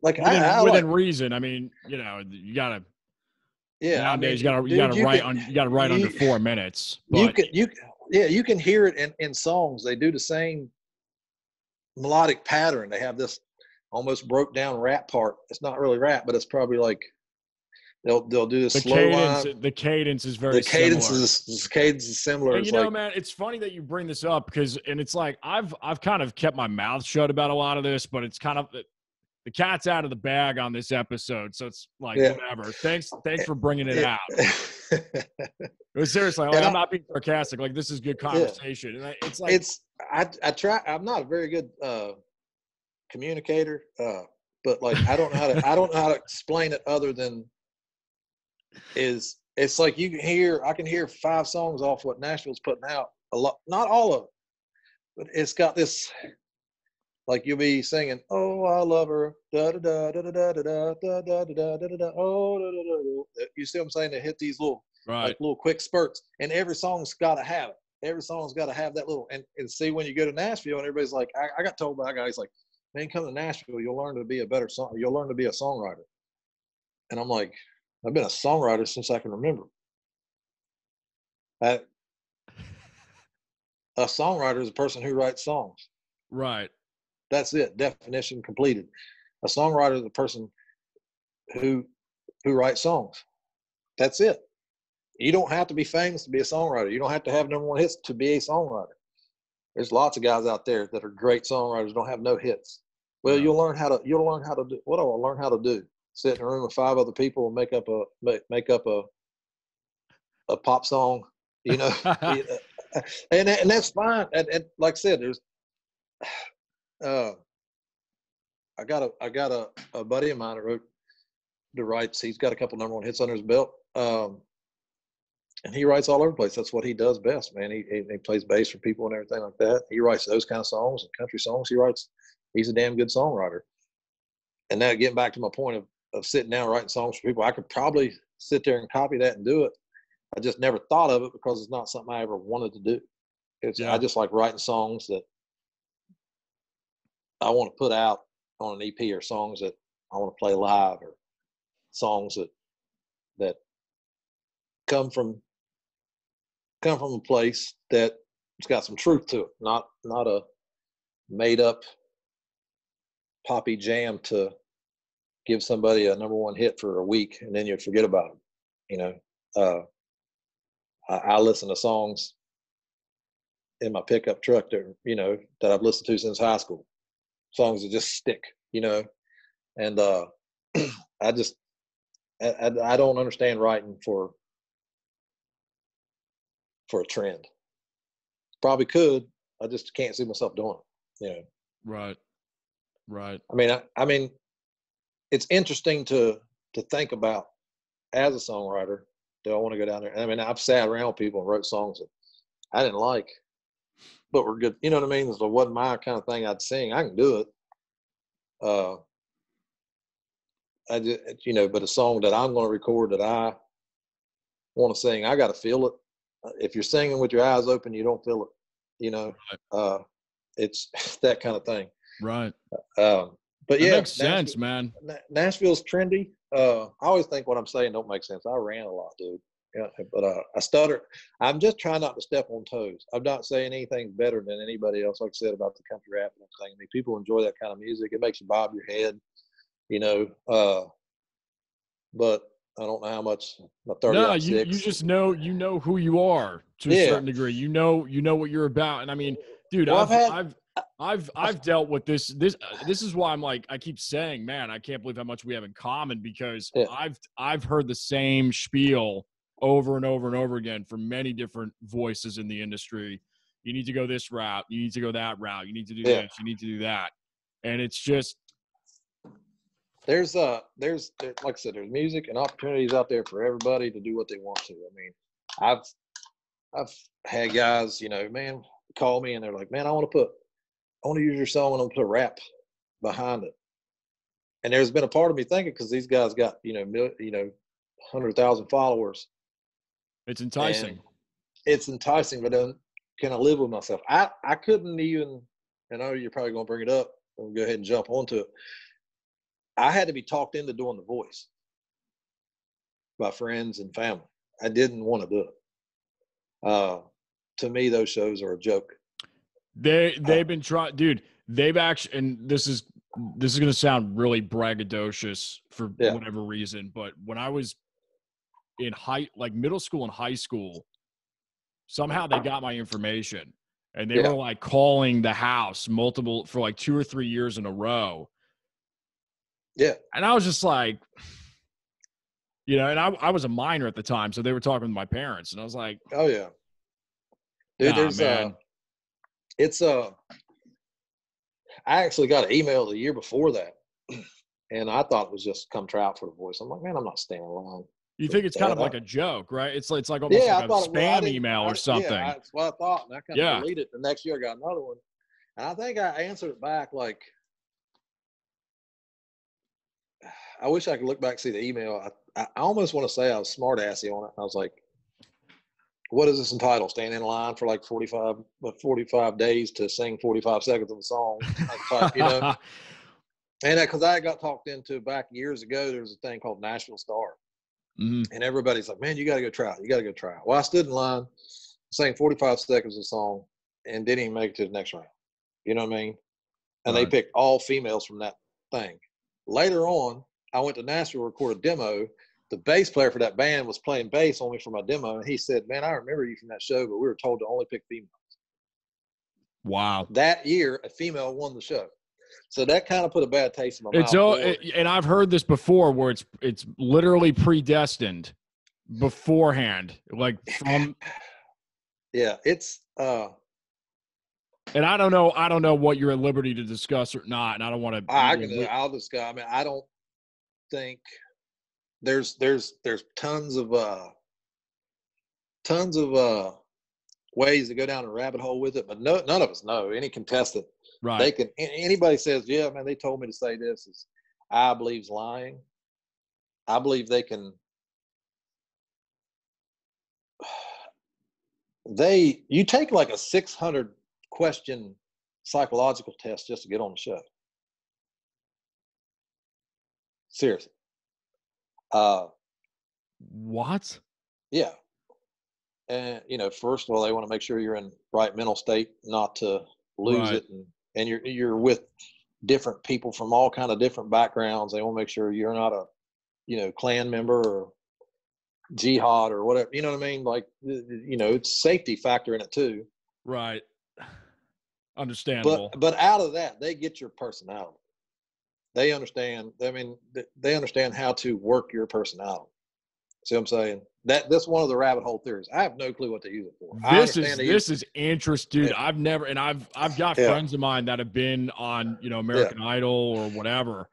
like within reason. I mean, you know, you gotta. Yeah, nowadays you gotta write under 4 minutes. But you can hear it in songs. They do the same melodic pattern. They have this almost broke down rap part. It's not really rap, but it's probably like they'll do this slow line. The cadence is very similar. The cadence is similar. And you know, man, it's funny that you bring this up because it's like I've kind of kept my mouth shut about a lot of this, but it's kind of the cat's out of the bag on this episode, so it's like whatever. Thanks for bringing it out. Seriously, like, I'm not being sarcastic. Like, this is good conversation, and it's like I try. I'm not a very good communicator, but like I don't know how to explain it other than it's like I can hear 5 songs off what Nashville's putting out. A lot, not all of it, but it's got this. Like you'll be singing, "Oh, I love her," da da da da da da da da da da da da. Oh, da, da, da. You see what I'm saying? They hit these little quick spurts, and every song's got to have it. Every song's got to have that little. And see, when you go to Nashville, and everybody's like, I got told by a guy, he's like, "Man, come to Nashville, you'll learn to be a better song. You'll learn to be a songwriter." And I'm like, I've been a songwriter since I can remember. A songwriter is a person who writes songs. Right. That's it. Definition completed. A songwriter is a person who writes songs. That's it. You don't have to be famous to be a songwriter. You don't have to have number 1 hits to be a songwriter. There's lots of guys out there that are great songwriters, don't have no hits. Well, you'll learn how to do. What do I learn how to do? Sit in a room with 5 other people and make up a pop song, you know. and that's fine. And like I said, there's I got a buddy of mine that writes. He's got a couple number 1 hits under his belt, and he writes all over the place. That's what he does best, man. He plays bass for people and everything like that. He writes those kind of songs and country songs. He's a damn good songwriter. And now getting back to my point of sitting down writing songs for people, I could probably sit there and copy that and do it. I just never thought of it because it's not something I ever wanted to do. I just like writing songs that I want to put out on an EP, or songs that I want to play live, or songs that come from a place that it's got some truth to it, not a made up poppy jam to give somebody a number one hit for a week and then you forget about them. You know, I listen to songs in my pickup truck that, you know, that I've listened to since high school. Songs that just stick, you know, and I don't understand writing for a trend. Probably could. I just can't see myself doing it. You know. Right. I mean, it's interesting to think about as a songwriter. Do I want to go down there? I mean, I've sat around people and wrote songs that I didn't like, but were good. You know what I mean? So it wasn't my kind of thing I'd sing. I can do it. I just, you know, but a song that I'm going to record that I want to sing, I got to feel it. If you're singing with your eyes open, you don't feel it. You know, it's that kind of thing. Right. But yeah, that makes sense, man. Nashville's trendy. I always think what I'm saying don't make sense. I ran a lot, dude. Yeah, but I stutter. I'm just trying not to step on toes. I'm not saying anything better than anybody else. Like I said about the country rap and everything. I mean, people enjoy that kind of music. It makes you bob your head, you know. But I don't know how much my 30 No, you just know, you know who you are to a certain degree. You know what you're about. And I mean, dude, well, I've dealt with this is why I'm like, I keep saying, man, I can't believe how much we have in common, because I've heard the same spiel over and over and over again from many different voices in the industry. You need to go this route, you need to go that route, you need to do this, you need to do that. And it's just, there's like I said, there's music and opportunities out there for everybody to do what they want to. I mean, I've had guys, you know, man, call me and they're like, man, I want to use your song and I'll put a rap behind it. And there's been a part of me thinking, because these guys got, you know, 100,000 followers. It's enticing. And it's enticing, but then can I live with myself? I couldn't even, I know you're probably going to bring it up. I'll go ahead and jump onto it. I had to be talked into doing the voice by friends and family. I didn't want to do it. To me, those shows are a joke. They've been trying, dude. They've actually, and this is going to sound really braggadocious for whatever reason, but when I was in middle school and high school, somehow they got my information and they were like calling the house for like 2 or 3 years in a row. Yeah. And I was just like, you know, and I was a minor at the time, so they were talking to my parents, and I was like, oh yeah, dude, there's I actually got an email the year before that, and I thought it was just come try out for the voice. I'm like, man, I'm not staying alone. You think it's kind of like a joke, right? It's like almost like a spam email or something. Yeah, that's what I thought, and I kind of deleted it. The next year I got another one, and I think I answered it back like, I wish I could look back and see the email. I almost want to say I was smart assy on it. I was like, what is this entitled? Staying in line for like 45 days to sing 45 seconds of a song, type, you know? And because I got talked into back years ago, there was a thing called Nashville Star. Mm-hmm. And everybody's like, man, you got to go try it. You got to go try it. Well, I stood in line, sang 45 seconds of a song, and didn't even make it to the next round. You know what I mean? And they picked all females from that thing. Later on, I went to Nashville to record a demo. The bass player for that band was playing bass on me for my demo. And he said, man, I remember you from that show, but we were told to only pick females. Wow. That year, a female won the show. So that kind of put a bad taste in my mouth. And I've heard this before where it's literally predestined beforehand. Like from. Yeah, it's and I don't know what you're at liberty to discuss or not. And I don't want to. I'll discuss. I mean, I don't think there's tons of ways to go down a rabbit hole with it, but none of us know. Any contestant, right? Anybody says, yeah, man, they told me to say this, is I believe's lying. I believe they can. You take like a 600 question psychological test just to get on the show. Seriously. What? Yeah. And, you know, first of all, they want to make sure you're in right mental state not to lose it. And you're with different people from all kind of different backgrounds. They want to make sure you're not a, Klan member or jihad or whatever. You know what I mean? Like, it's safety factor in it too. Right. Understandable. But out of that, they get your personality. They understand. I mean, they understand how to work your personality. See what I'm saying? That's one of the rabbit hole theories. I have no clue what to use it for. This is interesting, dude. Yeah. I've got friends of mine that have been on, American Idol or whatever.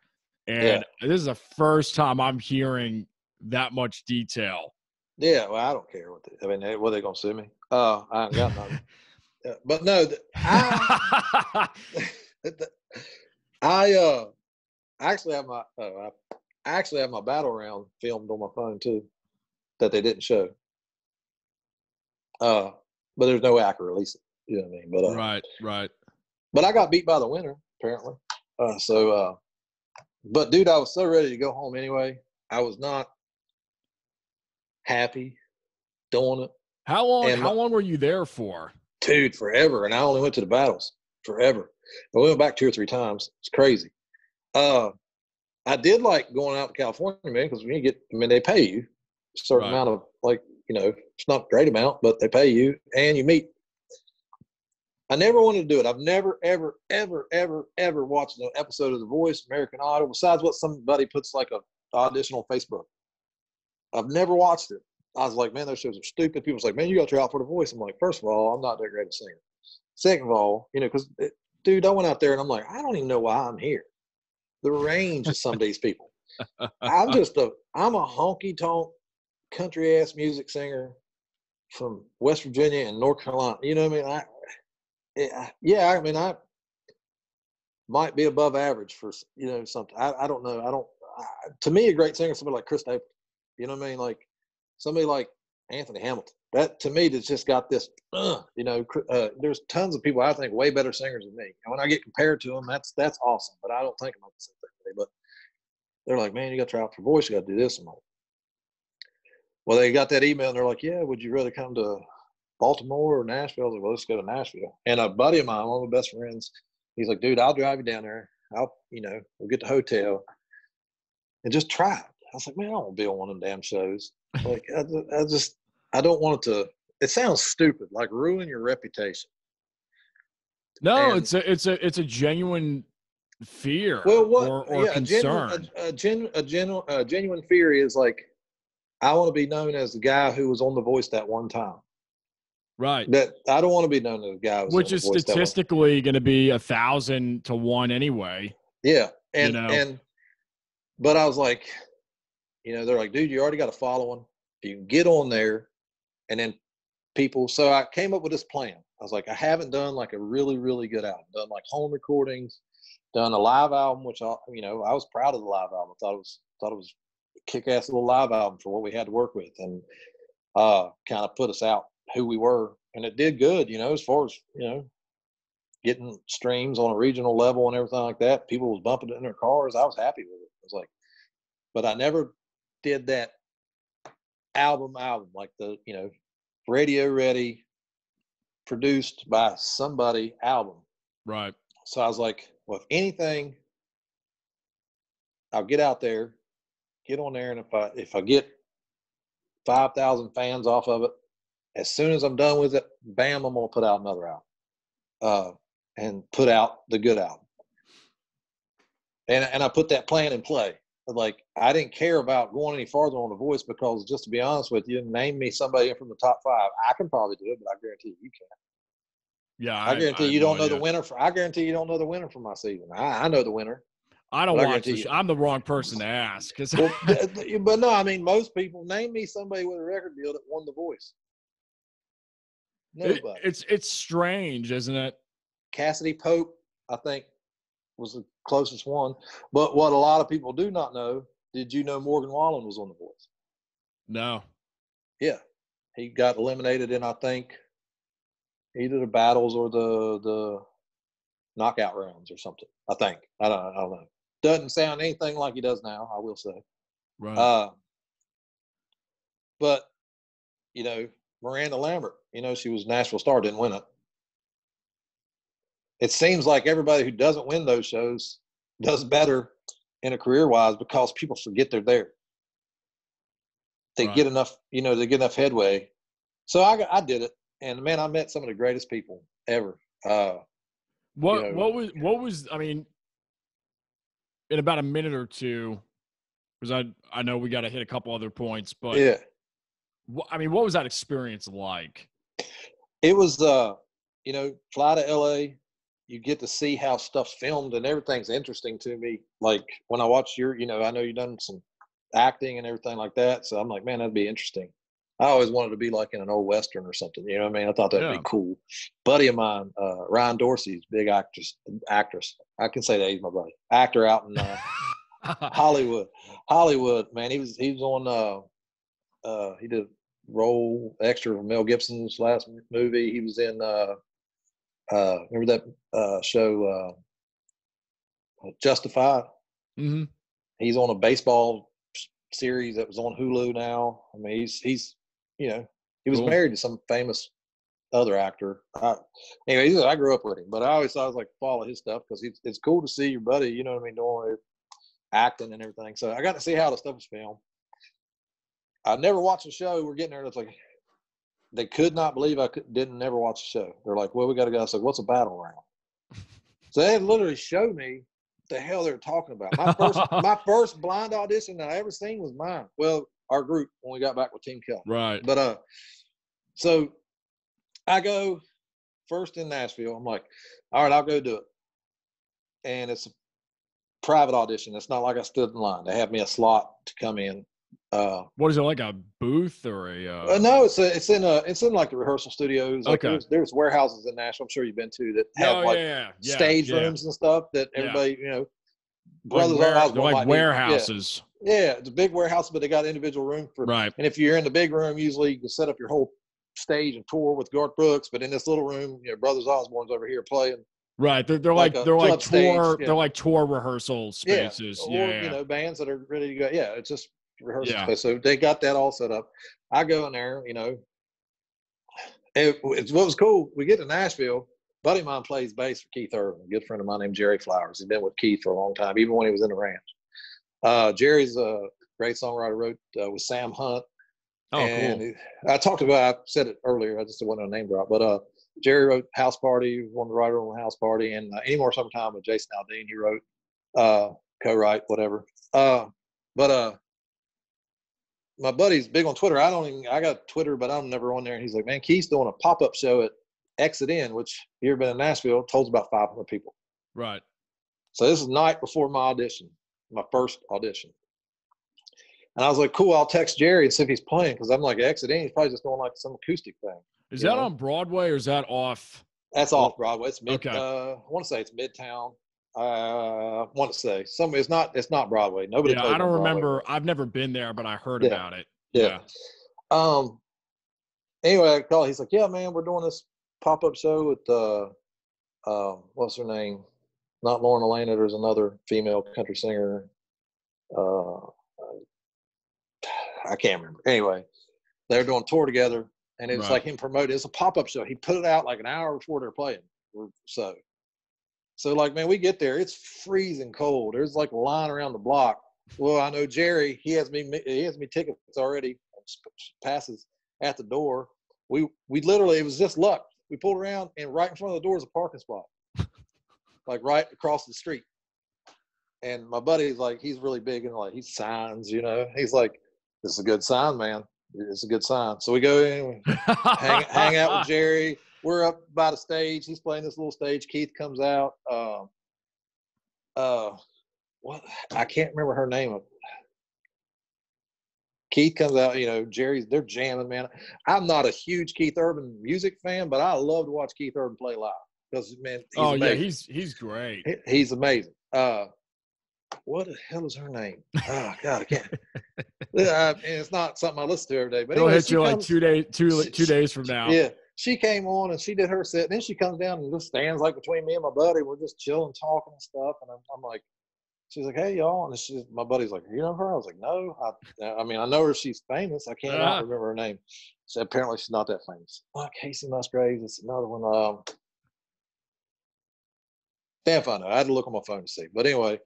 And this is the first time I'm hearing that much detail. Yeah, well, I don't care what they going to sue me? I ain't got nothing. But no, I actually have my battle round filmed on my phone too, that they didn't show. But there's no way I can release it. You know what I mean? But right. But I got beat by the winner apparently. But dude, I was so ready to go home anyway. I was not happy doing it. How long were you there for? Dude, forever. And I only went to the battles forever. I went back 2 or 3 times. It's crazy. I did like going out to California, man, because when you they pay you a certain amount of, it's not a great amount, but they pay you and you meet. I never wanted to do it. I've never, ever, ever, ever, ever watched an episode of The Voice, American Idol, besides what somebody puts like a audition on Facebook. I've never watched it. I was like, man, those shows are stupid. People's like, man, you got to try out for The Voice. I'm like, first of all, I'm not that great a singer. Second of all, because, dude, I went out there and I'm like, I don't even know why I'm here. The range of some of these people. I'm a honky-tonk country-ass music singer from West Virginia and North Carolina. You know what I mean? I might be above average for, something. I don't know. To me, a great singer is somebody like Chris Stapleton. You know what I mean? Like somebody like Anthony Hamilton. That, to me, that's just got this, there's tons of people I think way better singers than me. And when I get compared to them, that's awesome. But I don't think about the same thing. But they're like, man, you got to try out for Voice. You got to do this. I'm like, well, they got that email and they're like, yeah, would you rather come to Baltimore or Nashville? I was like, well, let's go to Nashville. And a buddy of mine, one of my best friends, he's like, dude, I'll drive you down there. We'll get the hotel and just try it. I was like, man, I don't want to be on one of them damn shows. Like, I don't want it to. It sounds stupid, like ruin your reputation. No, it's a genuine fear or concern. A genuine fear is like, I want to be known as the guy who was on The Voice that one time. Right. That I don't want to be known as the guy who was which is statistically going to be 1,000 to 1 anyway. Yeah, but I was like, they're like, dude, you already got a following. You can get on there, and then people. So I came up with this plan. I was like, I haven't done like a really, really good album. Done like home recordings, done a live album, which I was proud of the live album. I thought it was a kick-ass little live album for what we had to work with, and kind of put us out who we were, and it did good. As far as getting streams on a regional level and everything like that. People was bumping it in their cars. I was happy with it. I was like, but I never did that album like the radio ready, produced by somebody album. Right. So I was like, well, if anything, I'll get out there, get on there, and if I get 5,000 fans off of it, as soon as I'm done with it, bam, I'm gonna put out another album, and put out the good album. And I put that plan in play. Like, I didn't care about going any farther on The Voice because, just to be honest with you, name me somebody from the top 5. I can probably do it, but I guarantee you can't. Yeah, I guarantee you don't know the winner. I guarantee you don't know the winner from my season. I know the winner. I don't watch the show. I'm the wrong person to ask. But no, I mean, most people, name me somebody with a record deal that won The Voice. Nobody. It's strange, isn't it? Cassidy Pope, I think, was the closest one. But what a lot of people do not know, did you know Morgan Wallen was on The Voice? No. Yeah. He got eliminated in, I think, either the battles or the knockout rounds or something. I think. I don't know. Doesn't sound anything like he does now, I will say. Right. But, Miranda Lambert, she was Nashville Star, didn't win it. it seems like everybody who doesn't win those shows does better in a career-wise because people forget they're there. They get enough, they get enough headway. So I did it, and man, I met some of the greatest people ever. What was I mean, in about a minute or two, because I know we got to hit a couple other points, but yeah, I mean, what was that experience like? It was, fly to LA. You get to see how stuff's filmed, and everything's interesting to me. Like when I watch your, I know you've done some acting and everything like that. So I'm like, man, that'd be interesting. I always wanted to be like in an old Western or something. You know what I mean? I thought that'd be cool. Buddy of mine, Ryan Dorsey's big actress. I can say that he's my buddy. Actor out in Hollywood, man. He was on. He did role extra of Mel Gibson's last movie. He was in. Remember that show, Justified? Mm-hmm. He's on a baseball series that was on Hulu now. I mean, he's he was married to some famous other actor. Anyway, I grew up with him, but I always thought I was like follow his stuff because it's cool to see your buddy, you know what I mean, doing acting and everything. So I got to see how the stuff was filmed. I never watched the show. We're getting there, and it's like they could not believe I didn't never watch the show. They're like, well, we got to go. I said, what's a battle round? So they literally showed me the hell they're talking about. My first blind audition that I ever seen was mine. Well, our group when we got back with Team Keller. Right. But so I go first in Nashville. I'm like, all right, I'll go do it. And it's a private audition. It's not like I stood in line. They have me a slot to come in. What is it, like a booth or a? No, it's in like the rehearsal studios. Like okay. There's warehouses in Nashville. I'm sure you've been to that have stage rooms and stuff that everybody brothers they're like warehouses. Yeah, it's a big warehouse, but they got individual room for. Right. And if you're in the big room, usually you can set up your whole stage and tour with Garth Brooks. But in this little room, Brothers Osborne's over here playing. Right, they're like tour rehearsal spaces. Or bands that are ready to go. Yeah, it's just rehearsal space. So they got that all set up. I go in there, it's what was cool. We get to Nashville. Buddy of mine plays bass for Keith Urban, a good friend of mine named Jerry Flowers. He's been with Keith for a long time, even when he was in the Ranch. Jerry's a great songwriter, wrote with Sam Hunt. Oh, and cool. I said it earlier, I just didn't want to name drop, but Jerry wrote House Party, one of the writer on House Party, and Any More Summertime with Jason Aldean, he wrote, co-write, whatever. But my buddy's big on Twitter. I got Twitter, but I'm never on there. And he's like, man, Keith's doing a pop-up show at Exit In, which you ever been in Nashville, holds about 500 people. Right. So this is the night before my first audition. And I was like, cool, I'll text Jerry and see if he's playing, because I'm like, Exit In, he's probably just doing like some acoustic thing. Is that on Broadway or is that off? That's off Broadway. It's I want to say it's Midtown. I want to say it's not Broadway. Nobody. Yeah, I don't remember. I've never been there, but I heard about it. Yeah. Anyway, I called. He's like, yeah, man, we're doing this pop-up show with what's her name? Not Lauren Elena. There's another female country singer. I can't remember. Anyway, they're doing a tour together, and it's like him promoting. It's a pop-up show. He put it out like an hour before they're playing. So like, man, we get there. It's freezing cold. There's like a line around the block. Well, I know Jerry. He has me tickets already. Passes at the door. We literally, it was just luck. We pulled around, and right in front of the door is a parking spot, like right across the street. And my buddy's like, he's really big and like he signs, He's like, this is a good sign, man. It's a good sign. So we go in, we hang out with Jerry. We're up by the stage. He's playing this little stage. Keith comes out. What? I can't remember her name. Keith comes out. They're jamming, man. I'm not a huge Keith Urban music fan, but I love to watch Keith Urban play live because, man, he's amazing. He's great. He's amazing. What the hell is her name? Oh God, I can't. And it's not something I listen to every day. But it'll hit you like 2 days from now. Yeah, she came on and she did her set. Then she comes down and just stands like between me and my buddy. We're just chilling, talking and stuff. And I'm like, she's like, hey y'all, and my buddy's like, you know her? I was like, no. I mean, I know her. She's famous. I can't remember her name. So apparently she's not that famous. Casey Musgraves. It's another one. Damn if I know. I had to look on my phone to see. But anyway,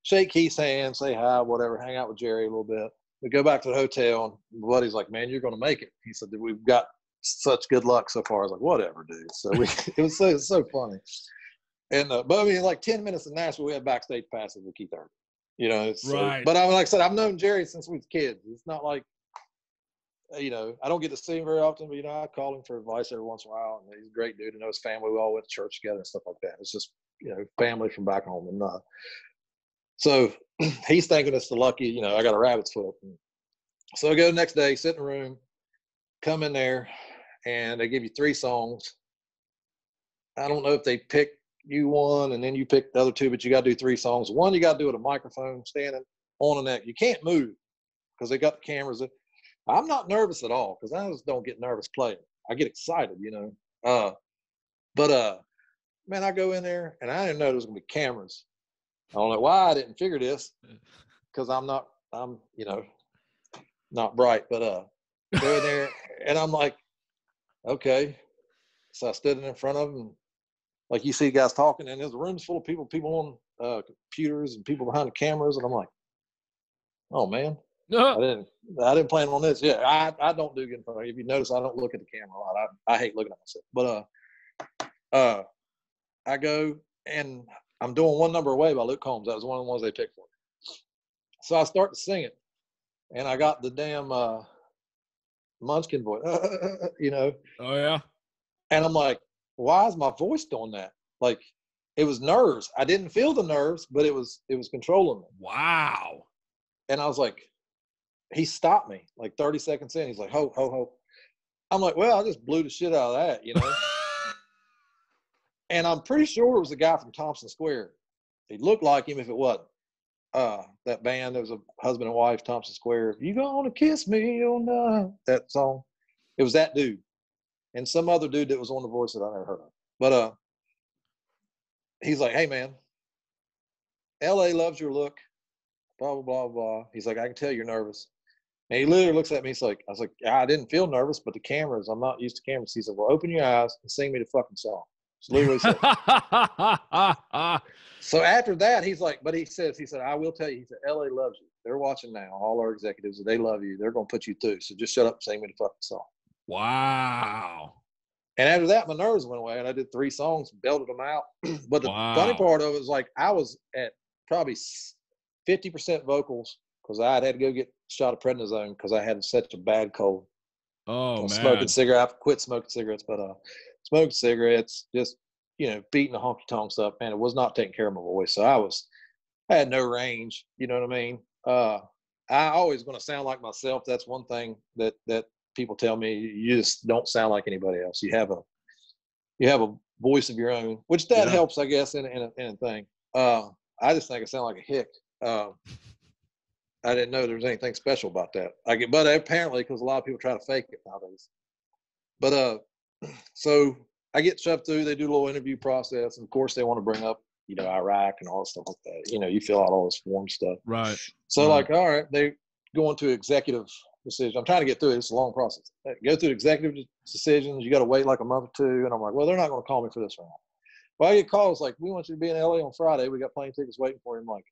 shake Keith's hand, say hi, whatever, hang out with Jerry a little bit. We go back to the hotel, and my buddy's like, man, you're going to make it. He said, we've got such good luck so far. I was like, whatever, dude. So it was so funny. And but I mean, like 10 minutes in Nashville, we had backstage passes with Keith Urban. You know, it's right. But like I said, I've known Jerry since we was kids. It's not like, you know, I don't get to see him very often, but you know, I call him for advice every once in a while, and he's a great dude. I know his family. We all went to church together and stuff like that. It's just, you know, family from back home. And so he's thinking it's the lucky, you know, I got a rabbit's foot. And so I go the next day, sit in the room, come in there, and they give you 3 songs. I don't know if they pick you one and then you pick the other 2, but you got to do 3 songs. One, you got to do it a microphone standing on the neck. You can't move because they got the cameras. I'm not nervous at all because I just don't get nervous playing. I get excited, you know. But man, I go in there and I didn't know there was gonna be cameras. I don't know why I didn't figure this because I'm you know, not bright. But go in there and I'm like, okay. So I stood in front of them, like you see guys talking, and there's a room full of people on computers and people behind the cameras, and I'm like, oh man. I didn't plan on this. Yeah, I don't do good in front of you. If you notice, I don't look at the camera a lot. I hate looking at myself. But I go and I'm doing One Number Away by Luke Combs. That was one of the ones they picked for me. So I start to sing it, and I got the damn Munchkin voice, you know. Oh yeah. And I'm like, why is my voice doing that? Like, it was nerves. I didn't feel the nerves, but it was controlling me. Wow. And I was like, he stopped me like 30 seconds in. He's like, ho, ho, ho. I'm like, well, I just blew the shit out of that, you know. And I'm pretty sure it was the guy from Thompson Square. He looked like him if it wasn't. That band, there was a husband and wife, Thompson Square. You gonna kiss me on that song? It was that dude. And some other dude that was on The Voice that I never heard of. But he's like, hey, man, LA loves your look, blah, blah, blah, blah. He's like, I can tell you're nervous. And he literally looks at me. He's like, I was like, I didn't feel nervous, but the cameras, I'm not used to cameras. He said, well, open your eyes and sing me the fucking song. It's literally said. So after that, he's like, but he said, I will tell you, he said, LA loves you. They're watching now. All our executives, they love you. They're going to put you through. So just shut up and sing me the fucking song. Wow. And after that, my nerves went away, and I did 3 songs, belted them out. But the funny part of it was like I was at probably 50% vocals because I had to go get a shot of prednisone because I had such a bad cold. Oh, man. Smoking cigarettes. I quit smoking cigarettes, but smoking cigarettes, just, you know, beating the honky tonks up, and it was not taking care of my voice. So I had no range. You know what I mean? I always going to sound like myself. That's one thing that people tell me. You just don't sound like anybody else. You have a voice of your own, which helps, I guess, in a thing. I just think I sound like a hick. I didn't know there was anything special about that. But apparently, because a lot of people try to fake it nowadays. But so I get shoved through. They do a little interview process, and of course, they want to bring up, you know, Iraq and all this stuff like that. You know, you fill out all this form stuff. Right. So like, all right, they go into executive decision. I'm trying to get through it. It's a long process. Go through executive decisions. You got to wait like a month or 2, and I'm like, well, they're not going to call me for this right now. Well, I get calls like, we want you to be in LA on Friday. We got plane tickets waiting for you. I'm like,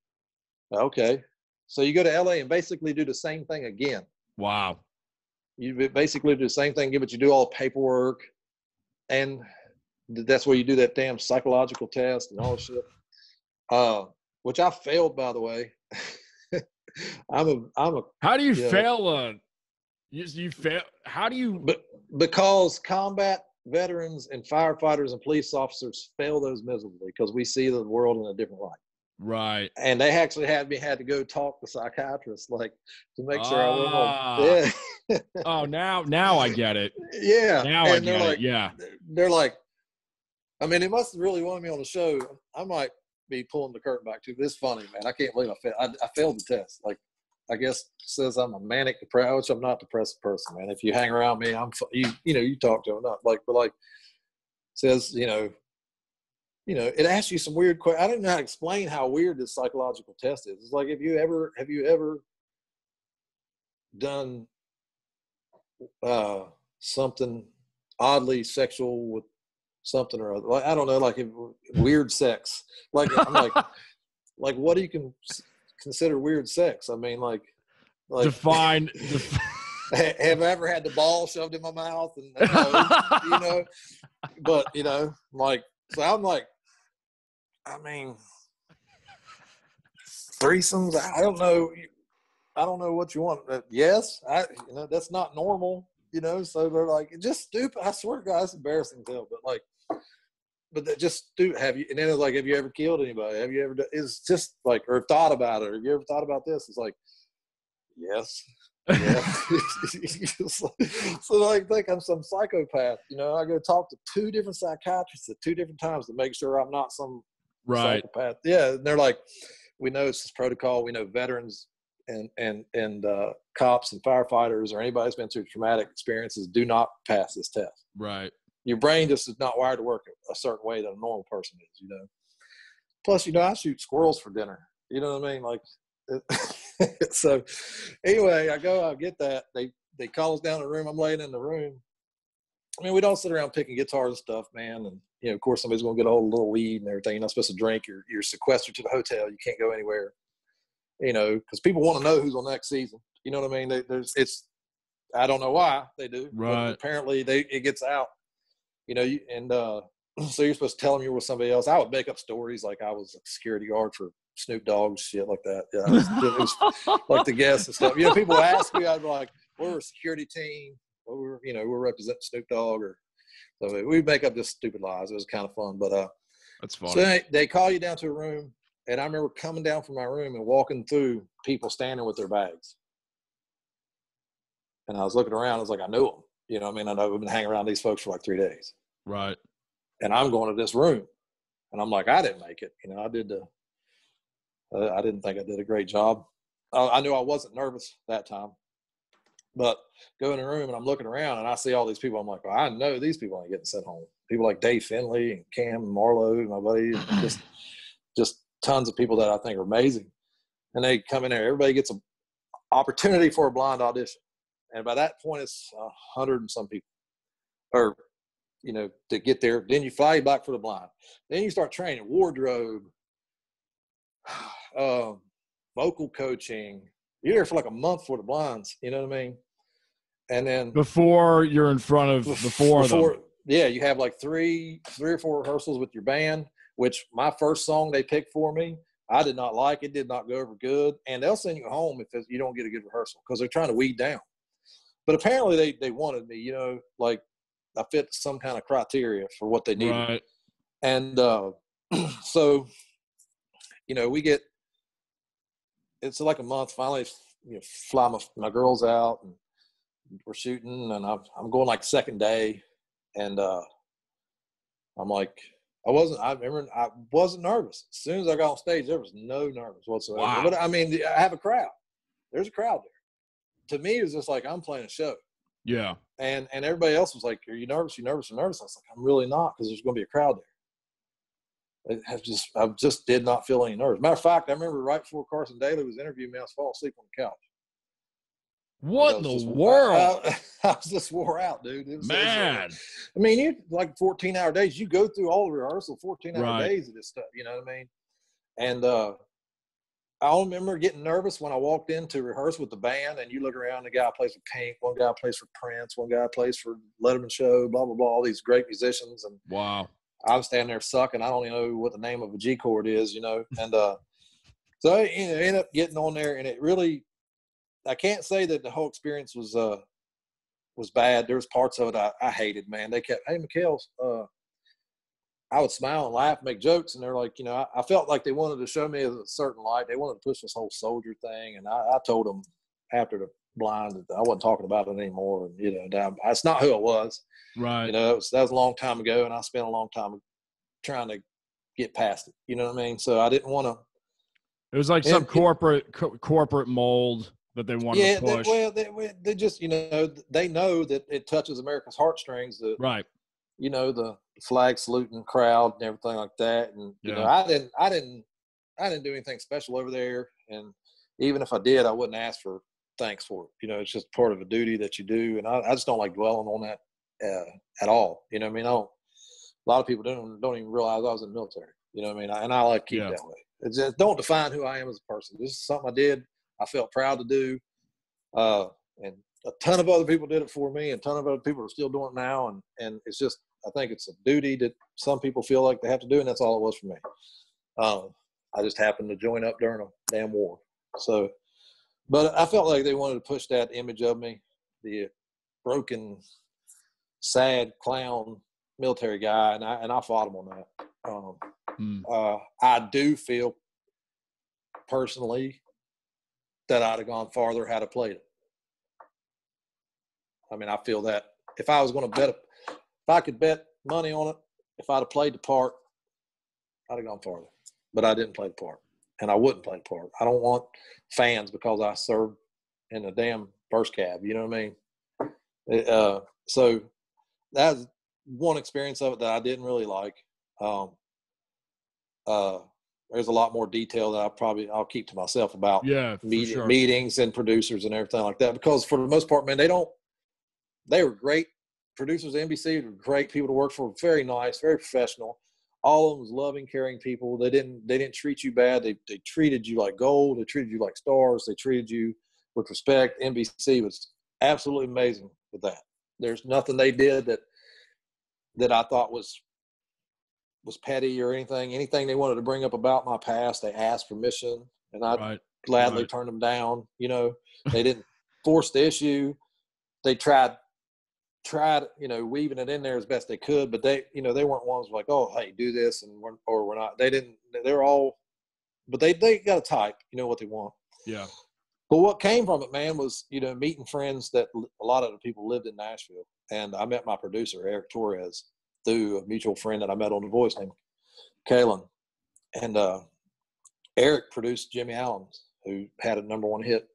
okay. So you go to LA and basically do the same thing again. Wow. You basically do the same thing, but you do all the paperwork, and that's where you do that damn psychological test and all this shit. Which I failed, by the way. I'm a. How do you fail on? You fail. How do you? Because combat veterans and firefighters and police officers fail those miserably because we see the world in a different light. Right. And they actually had to go talk to psychiatrists, like, to make sure I went home. Yeah. Oh, now I get it. Yeah. Now I get it. Yeah. They're like, I mean, they must have really wanted me on the show. I might be pulling the curtain back too. But it's funny, man. I can't believe I failed the test. Like, I guess it says I'm a manic depressed, which I'm not a depressed person, man. If you hang around me, you talk to them, not like, but like, says, you know, it asks you some weird questions. I don't know how to explain how weird this psychological test is. It's like, have you ever done something oddly sexual with something or other. Like, I don't know, like weird sex. Like, I'm like, what do you consider weird sex? I mean, like define. Have I ever had the ball shoved in my mouth? And you know, but you know, like, so I'm like, I mean, threesomes. I don't know. I don't know what you want. Yes, that's not normal. You know, so they're like, it's just stupid. I swear to God, it's embarrassing to tell, but like, but that just stupid. Have you? And then it's like, have you ever killed anybody? Have you ever? It's just like, or thought about it. Or have you ever thought about this? It's like, yes. Yeah. So like, think I'm some psychopath. You know, I go talk to 2 different psychiatrists at 2 different times to make sure I'm not some psychopath. Yeah, and they're like, we know it's this protocol. We know veterans and cops and firefighters or anybody who's been through traumatic experiences do not pass this test. Right. Your brain just is not wired to work a certain way that a normal person is. You know. Plus, you know, I shoot squirrels for dinner. You know what I mean? Like. So anyway, I get that. They call us down to the room. I'm laying in the room. I mean, we don't sit around picking guitars and stuff, man. And, you know, of course, somebody's going to get a whole little weed and everything. You're not supposed to drink. You're sequestered to the hotel. You can't go anywhere, you know, because people want to know who's on next season. You know what I mean? I don't know why they do. Right. But apparently it gets out, you know, so you're supposed to tell them you're with somebody else. I would make up stories like I was a security guard for Snoop Dogg, shit like that. Yeah, it was like the guests and stuff. You know, people ask me, I'd be like, we're a security team. We're representing Snoop Dogg. So we'd make up just stupid lies. It was kind of fun. But that's funny. So they call you down to a room, and I remember coming down from my room and walking through people standing with their bags. And I was looking around. I was like, I knew them. You know what I mean? I know we've been hanging around these folks for like 3 days. Right. And I'm going to this room. And I'm like, I didn't make it. You know, I didn't think I did a great job. I knew I wasn't nervous that time. But go in the room and I'm looking around and I see all these people. I'm like, well, I know these people ain't getting sent home. People like Dave Finley and Cam and Marlowe, my buddy, and just tons of people that I think are amazing. And they come in there. Everybody gets an opportunity for a blind audition. And by that point, it's 100 and some people. Or, you know, to get there. Then you fly back for the blind. Then you start training, wardrobe, vocal coaching. You're there for like a month for the blinds. You know what I mean? And then before you're in front of the 4 of them. Yeah, you have like three or 4 rehearsals with your band, which my first song they picked for me, I did not like. It did not go over good. And they'll send you home if you don't get a good rehearsal because they're trying to weed down. But apparently they wanted me, you know, like I fit some kind of criteria for what they needed. Right. And so, you know, it's like a month. Finally, you know, fly my girls out and we're shooting, and I'm going like second day, and I'm like, I wasn't nervous. As soon as I got on stage, there was no nerves whatsoever. Wow. But I mean, I have a crowd. There's a crowd there. To me, it was just like I'm playing a show. Yeah. And everybody else was like, "Are you nervous? You nervous? You're nervous?" I was like, "I'm really not, because there's going to be a crowd there." I just did not feel any nerves. Matter of fact, I remember right before Carson Daly was interviewing me, I was falling asleep on the couch. What in the world? I was just wore out, dude. Man. I mean, you like 14-hour days. You go through all the rehearsal, 14-hour days of this stuff. You know what I mean? And I remember getting nervous when I walked in to rehearse with the band, and you look around, the guy plays for Pink, one guy plays for Prince, one guy plays for Letterman Show, blah, blah, blah, all these great musicians. And wow. I'm standing there sucking. I don't even know what the name of a G chord is, you know. And so I ended up getting on there, and it really – I can't say that the whole experience was bad. There was parts of it I hated, man. They kept, "Hey, Mikele," I would smile and laugh, make jokes, and they're like, you know, I felt like they wanted to show me a certain light. They wanted to push this whole soldier thing, and I told them after the blind that I wasn't talking about it anymore. And, you know, that's not who I was. Right. You know, that was a long time ago, and I spent a long time trying to get past it. You know what I mean? So I didn't want to. It was like some corporate mold that they wanted to push. They just, you know, they know that it touches America's heartstrings. Right. You know, the flag saluting crowd and everything like that. And, you know, I didn't do anything special over there. And even if I did, I wouldn't ask for thanks for it. You know, it's just part of a duty that you do. And I just don't like dwelling on that at all. You know what I mean? a lot of people don't even realize I was in the military. You know what I mean? And I like to keep it that way. It's just don't define who I am as a person. This is something I did. I felt proud to do. And a ton of other people did it for me, and a ton of other people are still doing it now. And it's just, I think it's a duty that some people feel like they have to do, and that's all it was for me. I just happened to join up during a damn war. So, but I felt like they wanted to push that image of me, the broken, sad clown military guy, and I fought them on that. I do feel personally that I'd have gone farther had I played it. I mean, I feel that if I was going to bet, if I could bet money on it, if I'd have played the part, I'd have gone farther. But I didn't play the part, and I wouldn't play the part. I don't want fans because I served in the damn first cab. You know what I mean? So that's one experience of it that I didn't really like. There's a lot more detail that I'll keep to myself about meetings and producers and everything like that, because for the most part, man, they were great producers. NBC were great people to work for, very nice, very professional. All of them was loving, caring people. They didn't treat you bad. They treated you like gold. They treated you like stars. They treated you with respect. NBC was absolutely amazing with that. There's nothing they did that I thought was petty or anything. Anything they wanted to bring up about my past, they asked permission, and I gladly turned them down. You know, they didn't force the issue. They tried, weaving it in there as best they could, but they weren't ones like, oh, hey, do this, and we're not. They didn't. They're all, but they got a type. You know what they want. Yeah. But what came from it, man, was meeting friends that a lot of the people lived in Nashville, and I met my producer Eric Torres through a mutual friend that I met on The Voice named Kalen. And Eric produced Jimmy Allen, who had a #1 hit.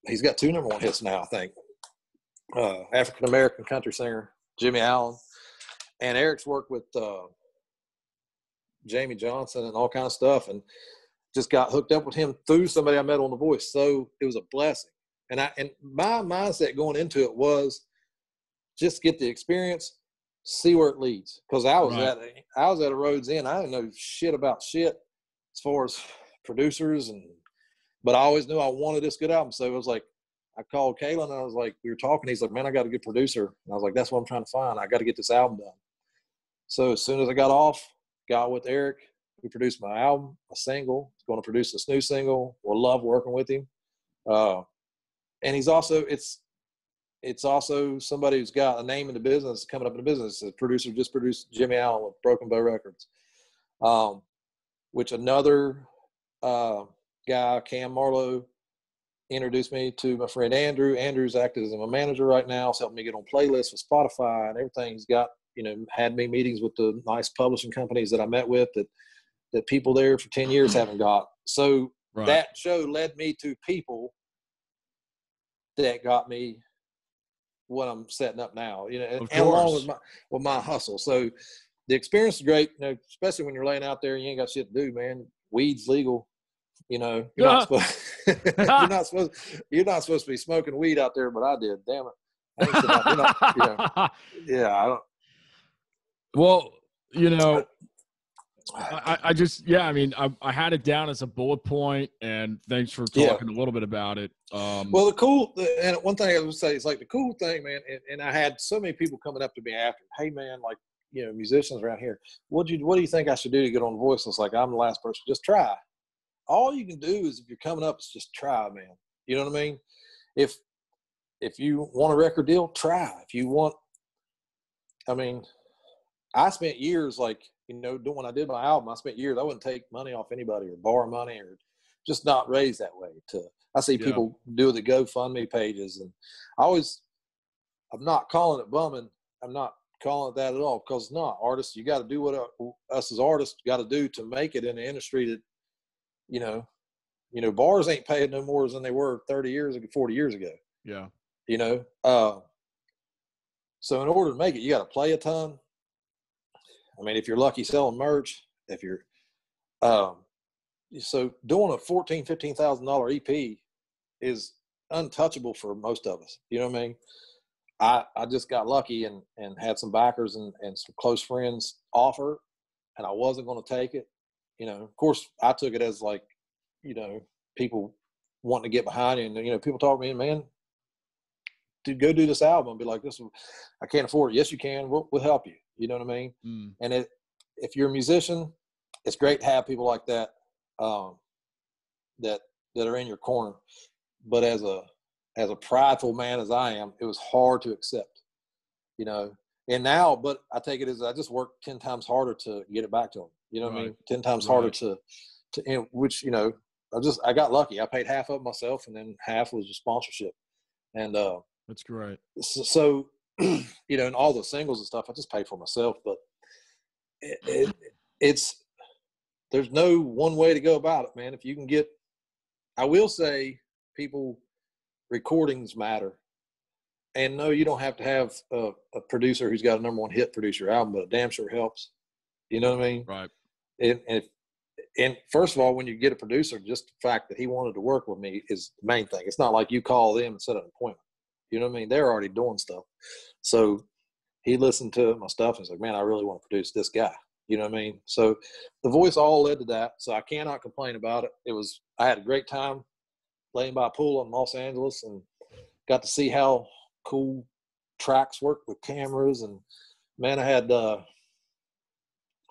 He's got 2 #1 hits now, I think. African-American country singer, Jimmy Allen. And Eric's worked with Jamie Johnson and all kinds of stuff, and just got hooked up with him through somebody I met on The Voice. So it was a blessing. And my mindset going into it was just get the experience, see where it leads. Because I was at a road's end. I didn't know shit about shit as far as producers, but I always knew I wanted this good album. So it was like, I called Kalen and I was like, we were talking. He's like, man, I got a good producer. And I was like, that's what I'm trying to find. I got to get this album done. So as soon as I got off, got with Eric. We produced my album, a single. He's going to produce this new single. We'll love working with him. And he's also, it's also somebody who's got a name in the business, coming up in the business. The producer just produced Jimmy Allen with Broken Bow Records, which another guy, Cam Marlowe, introduced me to my friend Andrew. Andrew's acted as my manager right now. He's helping me get on playlists with Spotify and everything. He's got, had me meetings with the nice publishing companies that I met with that people there for 10 years haven't got. So that show led me to people that got me what I'm setting up now, and along with my hustle. So the experience is great, especially when you're laying out there and you ain't got shit to do, man. Weed's legal. You're not supposed you're not supposed to be smoking weed out there, but I did. Damn it. I ain't sitting out, yeah, I don't. Well, I just, I mean, I had it down as a bullet point, and thanks for talking a little bit about it. Well, and one thing I would say is like the cool thing, man, and I had so many people coming up to me after, hey man, like, musicians around here, what do you think I should do to get on The Voice? It's like, I'm the last person. Just try. All you can do is, if you're coming up, is just try, man. You know what I mean? If you want a record deal, try. If you want, I spent years when I did my album, I spent years, I wouldn't take money off anybody or borrow money or just not raised that way. I see people do the GoFundMe pages, and I'm not calling it bumming. I'm not calling it that at all, because it's not. Artists, you got to do what us as artists got to do to make it in the industry that, bars ain't paying no more than they were 30 years ago, 40 years ago. Yeah. So in order to make it, you got to play a ton. If you're lucky selling merch, if you're, so doing a $14,000, $15,000 EP is untouchable for most of us. You know what I mean? I just got lucky and had some backers and some close friends offer, and I wasn't going to take it. You know, of course, I took it as like, you know, people wanting to get behind you. And, you know, people talk to me, man, dude, go do this album. I'd be like, I can't afford it. Yes, you can. We'll help you. You know what I mean? Mm. And if you're a musician, it's great to have people like that, that are in your corner. But as a prideful man as I am, it was hard to accept, you know. And now, but I take it as I just work 10 times harder to get it back to them. You know what I mean? 10 times harder to which, you know, I got lucky. I paid half of it myself, and then half was a sponsorship. And that's great. So, you know, and all the singles and stuff, I just paid for myself. But it's there's no one way to go about it, man. If you can get, I will say, recordings matter. And no, you don't have to have a producer who's got a number one hit producer album, but it damn sure helps. You know what I mean? Right. And first of all, when you get a producer, just the fact that he wanted to work with me is the main thing. It's not like you call them and set an appointment. You know what I mean? They're already doing stuff. So he listened to my stuff and was like, man, I really want to produce this guy. You know what I mean? So the voice all led to that. So I cannot complain about it. I had a great time laying by a pool in Los Angeles and got to see how cool tracks work with cameras. And man, I had a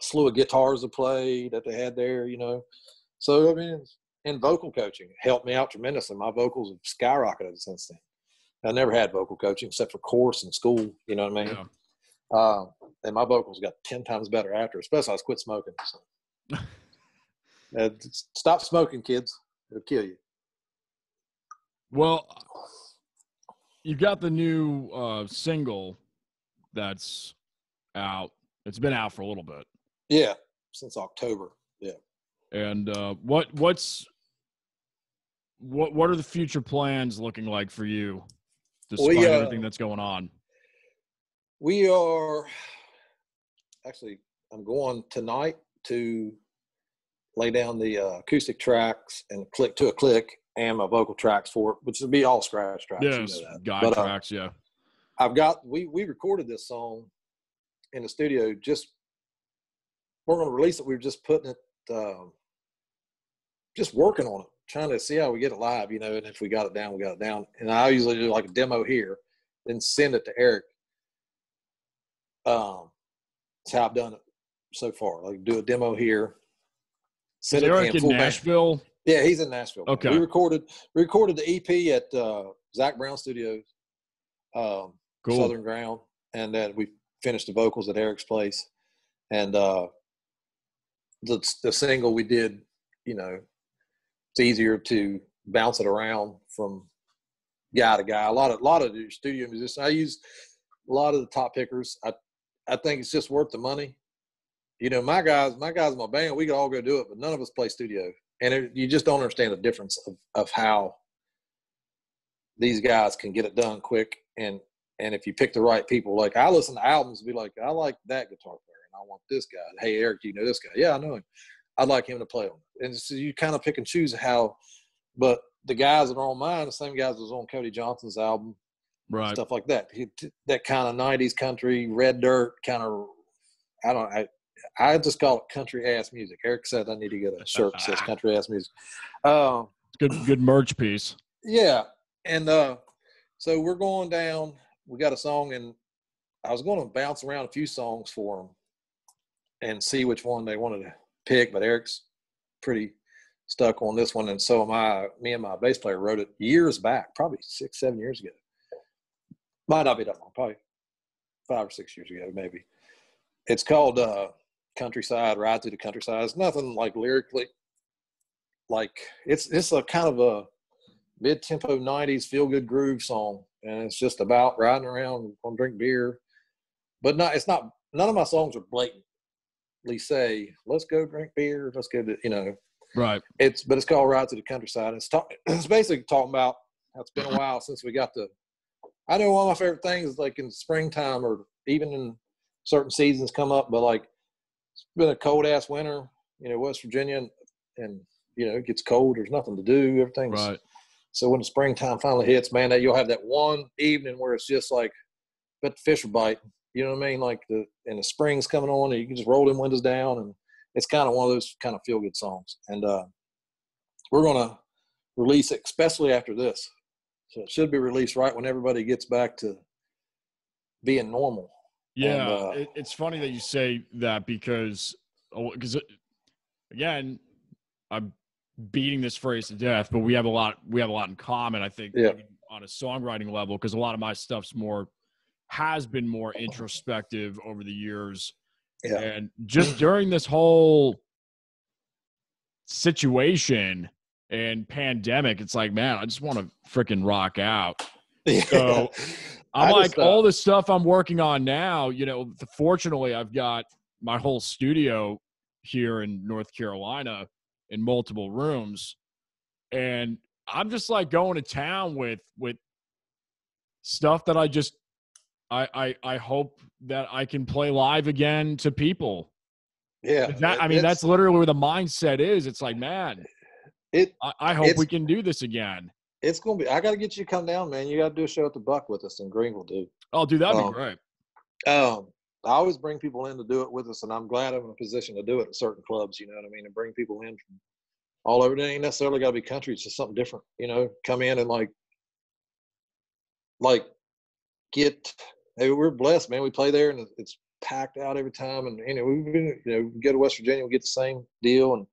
slew of guitars to play that they had there, you know. So, I mean, and vocal coaching helped me out tremendously. My vocals have skyrocketed since then. I never had vocal coaching except for course in school, you know what I mean? Yeah. And my vocals got 10 times better after, especially I quit smoking. So. Stop smoking, kids. It'll kill you. Well, you got the new single that's out. It's been out for a little bit. Yeah, since October. Yeah. And what are the future plans looking like for you, despite everything that's going on? We are actually. I'm going tonight to lay down the acoustic tracks and click and my vocal tracks for it, which will be all scratch tracks. Yes, you know that. Guide tracks, yeah. We recorded this song in the studio. We're going to release it. We were just putting it, just working on it, trying to see how we get it live, you know, and if we got it down, we got it down. And I usually do like a demo here, then send it to Eric. That's how I've done it so far. Like do a demo here. Is Eric in Nashville? Band. Yeah, he's in Nashville. Okay. We recorded the EP at Zach Brown Studios, cool. Southern Ground, and then we finished the vocals at Eric's place. And the single we did, you know, it's easier to bounce it around from guy to guy. A lot of the studio musicians, I use a lot of the top pickers. I think it's just worth the money. You know, my guys in my band, we could all go do it, but none of us play studio. And you just don't understand the difference of how these guys can get it done quick. And if you pick the right people, like I listen to albums and be like, I like that guitar player and I want this guy. Hey, Eric, do you know this guy? Yeah, I know him. I'd like him to play on it. And so you kind of pick and choose but the guys that are on mine, the same guys that was on Cody Johnson's album, right? Stuff like that. That kind of 90s country, red dirt kind of, I just call it country ass music. Eric said I need to get a shirt that says country ass music. Good merch piece. Yeah. And so we're going down. We got a song, and I was going to bounce around a few songs for them and see which one they wanted to pick, but Eric's pretty stuck on this one. And so me and my bass player wrote it years back, probably 6-7 years ago. Might not be that long, probably 5 or 6 years ago, maybe. It's called Countryside, Ride Through the Countryside. It's nothing like lyrically, like it's a kind of a mid-tempo 90s feel-good groove song, and it's just about riding around, gonna drink beer, but none of my songs are blatantly say, let's go drink beer, let's go to, you know, right. But it's called Ride Through the Countryside. It's basically talking about how it's been a while since we got I know one of my favorite things is like in springtime or even in certain seasons come up, but like it's been a cold ass winter, you know, West Virginia, and you know, it gets cold. There's nothing to do. Everything's right. So when the springtime finally hits, man, that you'll have that one evening where it's just like bet the fish are biting. You know what I mean? Like and the spring's coming on, and you can just roll them windows down, and it's kind of one of those kind of feel good songs. And we're gonna release it, especially after this. So it should be released right when everybody gets back to being normal. Yeah, it's funny that you say that because again, I'm beating this phrase to death, but we have a lot in common. I think on a songwriting level, because a lot of my stuff's has been more introspective over the years. Yeah. And just during this whole situation and pandemic, it's like, man, I just want to freaking rock out. Yeah. So I'm like, all the stuff I'm working on now, you know, fortunately I've got my whole studio here in North Carolina in multiple rooms. And I'm just like going to town with stuff that I hope that I can play live again to people. Yeah. That's literally where the mindset is. It's like, man, I hope we can do this again. It's going to be, I got to get you to come down, man. You got to do a show at the Buck with us in Greenville, dude. Oh, dude, that'd be great. I always bring people in to do it with us, and I'm glad I'm in a position to do it at certain clubs, you know what I mean, and bring people in from all over. It ain't necessarily got to be country. It's just something different, you know, come in and we're blessed, man. We play there and it's packed out every time. And, we go to West Virginia, we get the same deal. And,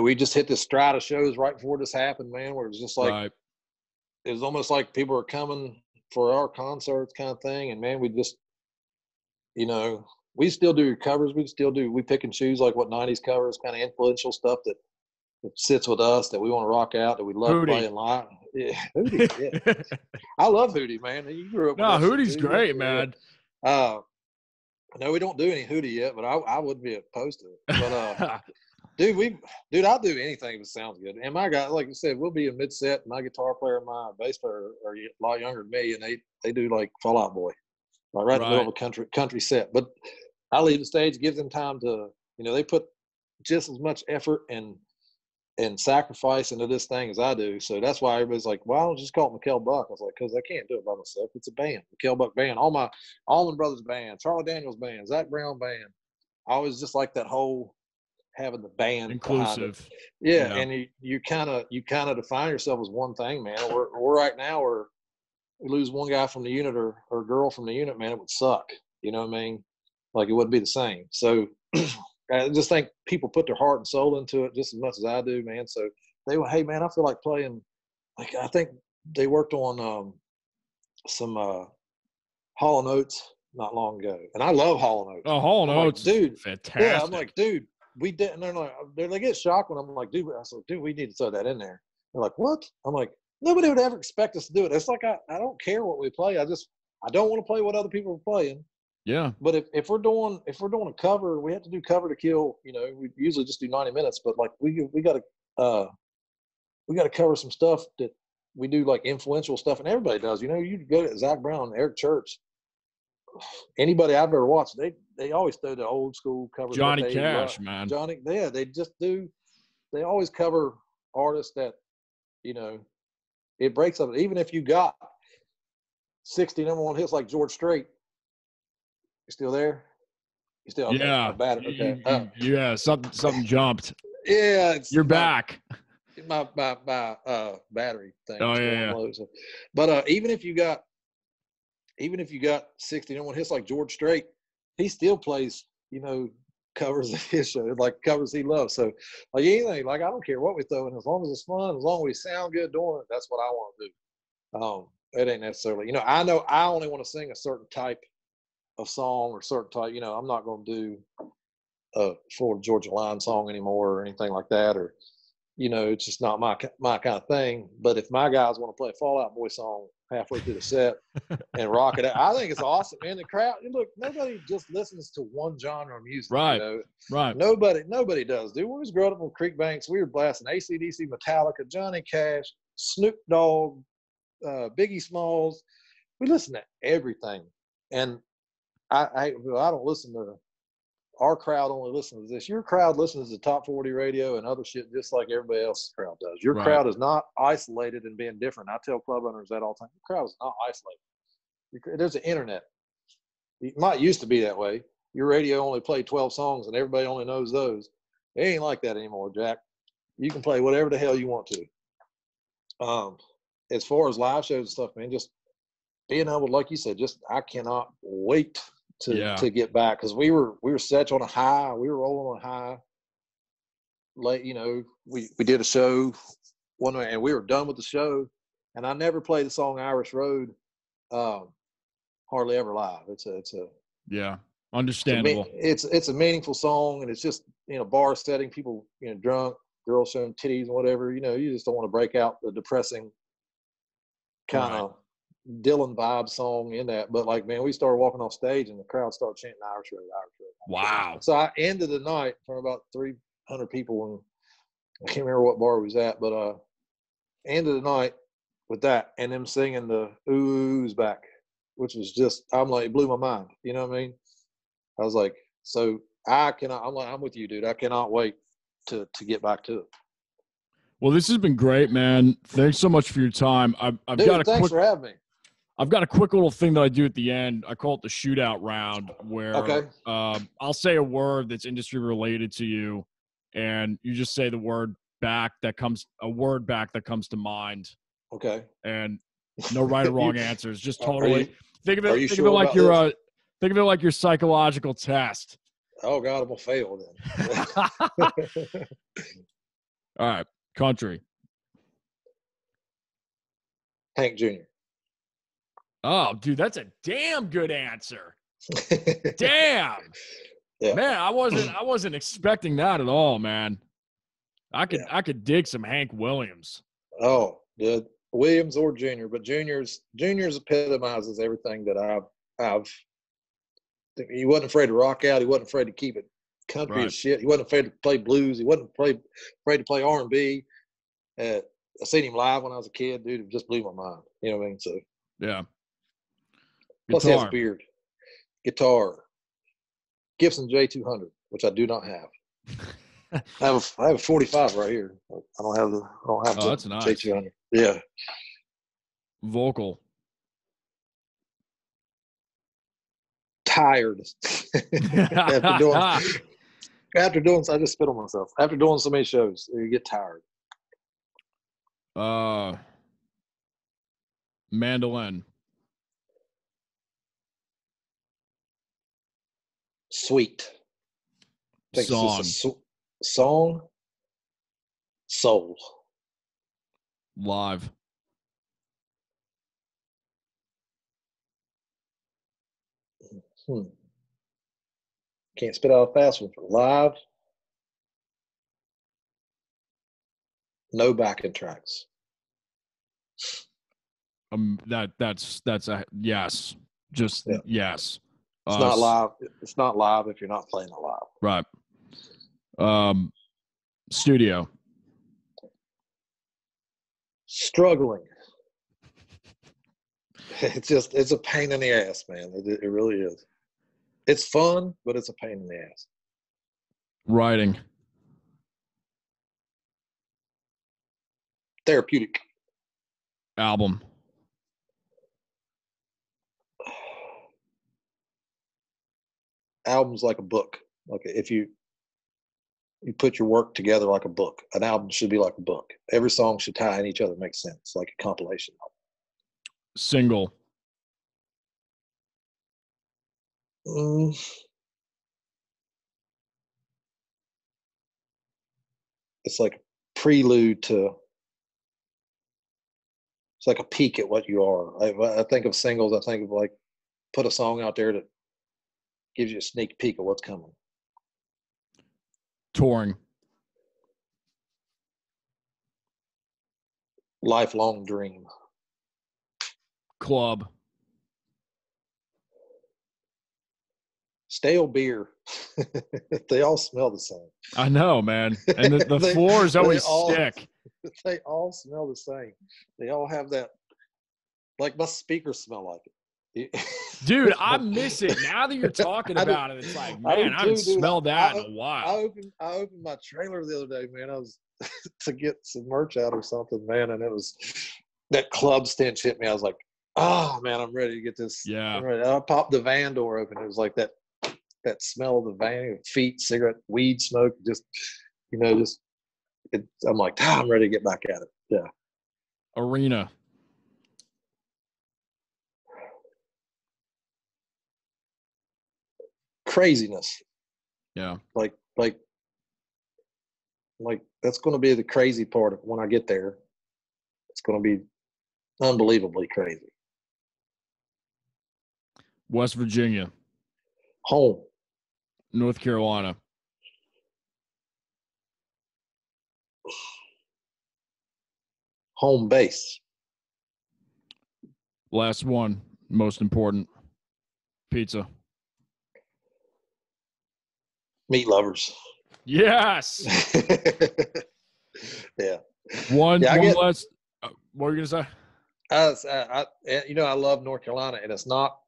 we just hit this stride of shows right before this happened, man, where it was just like, It was almost like people were coming for our concerts kind of thing. And, man, we just, we still do covers. We pick and choose like what 90s covers, kind of influential stuff that sits with us, that we want to rock out, that we love playing live. Yeah, Hootie, yeah. I love Hootie, man. You grew up with Hootie's great, man. No, we don't do any Hootie yet, but I wouldn't be opposed to it. But dude, I'll do anything if it sounds good. And my guy, like you said, we'll be a mid-set. My guitar player and my bass player are a lot younger than me, and they do like Fall Out Boy, like right in the middle of a country set. But I leave the stage, give them time to, they put just as much effort and sacrifice into this thing as I do. So that's why everybody's like, well, I don't just call it Mikele Buck. I was like, because I can't do it by myself. It's a band, Mikele Buck Band, all my Allman Brothers Band, Charlie Daniels Band, Zach Brown Band. I always just like that whole having the band inclusive. Yeah. And you kind of define yourself as one thing, man. We're right now, we lose one guy from the unit or a girl from the unit, man, it would suck. You know what I mean? Like it wouldn't be the same. So I just think people put their heart and soul into it just as much as I do, man. So they went, hey, man, I feel like playing. Like I think they worked on some Hall & Oates not long ago, and I love Hall & Oates. Oh, Hall & Oates, like, dude, fantastic. Yeah, I'm like, dude, we didn't. They're like, they get shocked when I'm like, dude. I said, dude, we need to throw that in there. They're like, what? I'm like, nobody would ever expect us to do it. It's like I don't care what we play. I don't want to play what other people are playing. Yeah. But if we're doing a cover, we have to do cover to kill. We usually just do 90 minutes, but like we got to cover some stuff that we do, like influential stuff, and everybody does. You go to Zach Brown, Eric Church, anybody I've ever watched, they always throw the old school covers. Johnny Cash, man. Johnny, yeah, they just do. They always cover artists that it breaks up. Even if you got 60 number one hits like George Strait. You still there? You still okay? Yeah. Okay. Yeah. Something jumped. Yeah. You're back. My battery thing. Oh yeah. Low, so. But even if you got 60 number one hits like George Strait, he still plays covers of his show, like covers he loves. So like anything, like I don't care what we throw in, as long as it's fun, as long as we sound good doing it, that's what I want to do. It ain't necessarily, I know I only want to sing a certain type of song or certain type, I'm not going to do a Florida Georgia Line song anymore or anything like that, or it's just not my kind of thing. But if my guys want to play a Fall Out Boy song halfway through the set and rock it out, I think it's awesome, man. The crowd, look, nobody just listens to one genre of music, right? Right. Nobody does, dude. We was growing up on Creek Banks. We were blasting AC/DC, Metallica, Johnny Cash, Snoop Dogg, Biggie Smalls. We listen to everything, and I don't listen to. Our crowd only listens to this. Your crowd listens to top 40 radio and other shit just like everybody else's crowd does. Your crowd is not isolated and being different. I tell club owners that all the time. Your crowd is not isolated. There's the internet. It might used to be that way. Your radio only played 12 songs and everybody only knows those. It ain't like that anymore, Jack. You can play whatever the hell you want to. As far as live shows and stuff, man, just being able, like you said, I cannot wait to get back, because we were such on a high. We were rolling on a high. Late, we did a show one way and we were done with the show, and I never played the song Irish Road hardly ever live. It's a understandable. It's a meaningful song, and it's just bar setting, people drunk, girls showing titties and whatever. You just don't want to break out the depressing kind of Dylan vibe song in that. But like, man, we started walking off stage and the crowd started chanting Irish Road, Irish Road. Wow. So I ended the night from about 300 people, and I can't remember what bar we was at, but ended the night with that and them singing the Ooh's Back, which was just, it blew my mind. You know what I mean? I was like, so I'm with you, dude. I cannot wait to get back to it. Well, this has been great, man. Thanks so much for your time. Thanks for having me. I've got a quick little thing that I do at the end. I call it the shootout round, where I'll say a word that's industry related to you, and you just say the word back that comes to mind. Okay. And no right or wrong answers. Just totally think of it like your psychological test. Oh God, I'm gonna fail then. All right. Country. Hank Jr. Oh, dude, that's a damn good answer. Damn. Yeah. Man, I wasn't expecting that at all, man. I could dig some Hank Williams. Oh, yeah. Williams or Junior, but Junior's epitomizes everything that I've he wasn't afraid to rock out, he wasn't afraid to keep it country as shit. He wasn't afraid to play blues, he wasn't afraid to play R&B. I seen him live when I was a kid, dude. It just blew my mind. You know what I mean? So yeah. Plus he has a beard. Guitar. Gibson J200, which I do not have. I have a 45 right here. I don't have the that's nice. J200. Yeah. Vocal. Tired. After doing, I just spit on myself. After doing so many shows, you get tired. Mandolin. Sweet. Song. Song. Soul. Live. Can't spit out a fast one for live. No backing tracks. That's a yes. Just yes. It's not live. It's not live if you're not playing it live. Right. Studio. Struggling. It's a pain in the ass, man. It really is. It's fun, but it's a pain in the ass. Writing. Therapeutic. Album. Album's like a book. Like if you put your work together like a book, an album should be like a book. Every song should tie in each other, make sense, like a compilation album. Single. It's like a prelude to. It's like a peek at what you are. I think of singles. I think of like put a song out there that gives you a sneak peek of what's coming. Touring. Lifelong dream. Club. Stale beer. They all smell the same. I know, man. And the floors always stick. They all smell the same. They all have that, like my speakers smell like it. Dude, I miss it. Now that you're talking about it, it's like, man, I haven't smelled that in a while. I opened my trailer the other day, man. I was to get some merch out or something, man, and it was that club stench hit me. I was like, oh man, I'm ready to get this. Yeah. I popped the van door open. It was like that smell of the van, feet, cigarette, weed smoke, just, I'm like, I'm ready to get back at it. Yeah. Arena. Craziness. Yeah. Like that's going to be the crazy part of when I get there. It's going to be unbelievably crazy. West Virginia. Home. North Carolina. Home base. Last one, most important. Pizza. Meat lovers. Yes. Yeah. One last. What were you gonna say? I love North Carolina, and it's not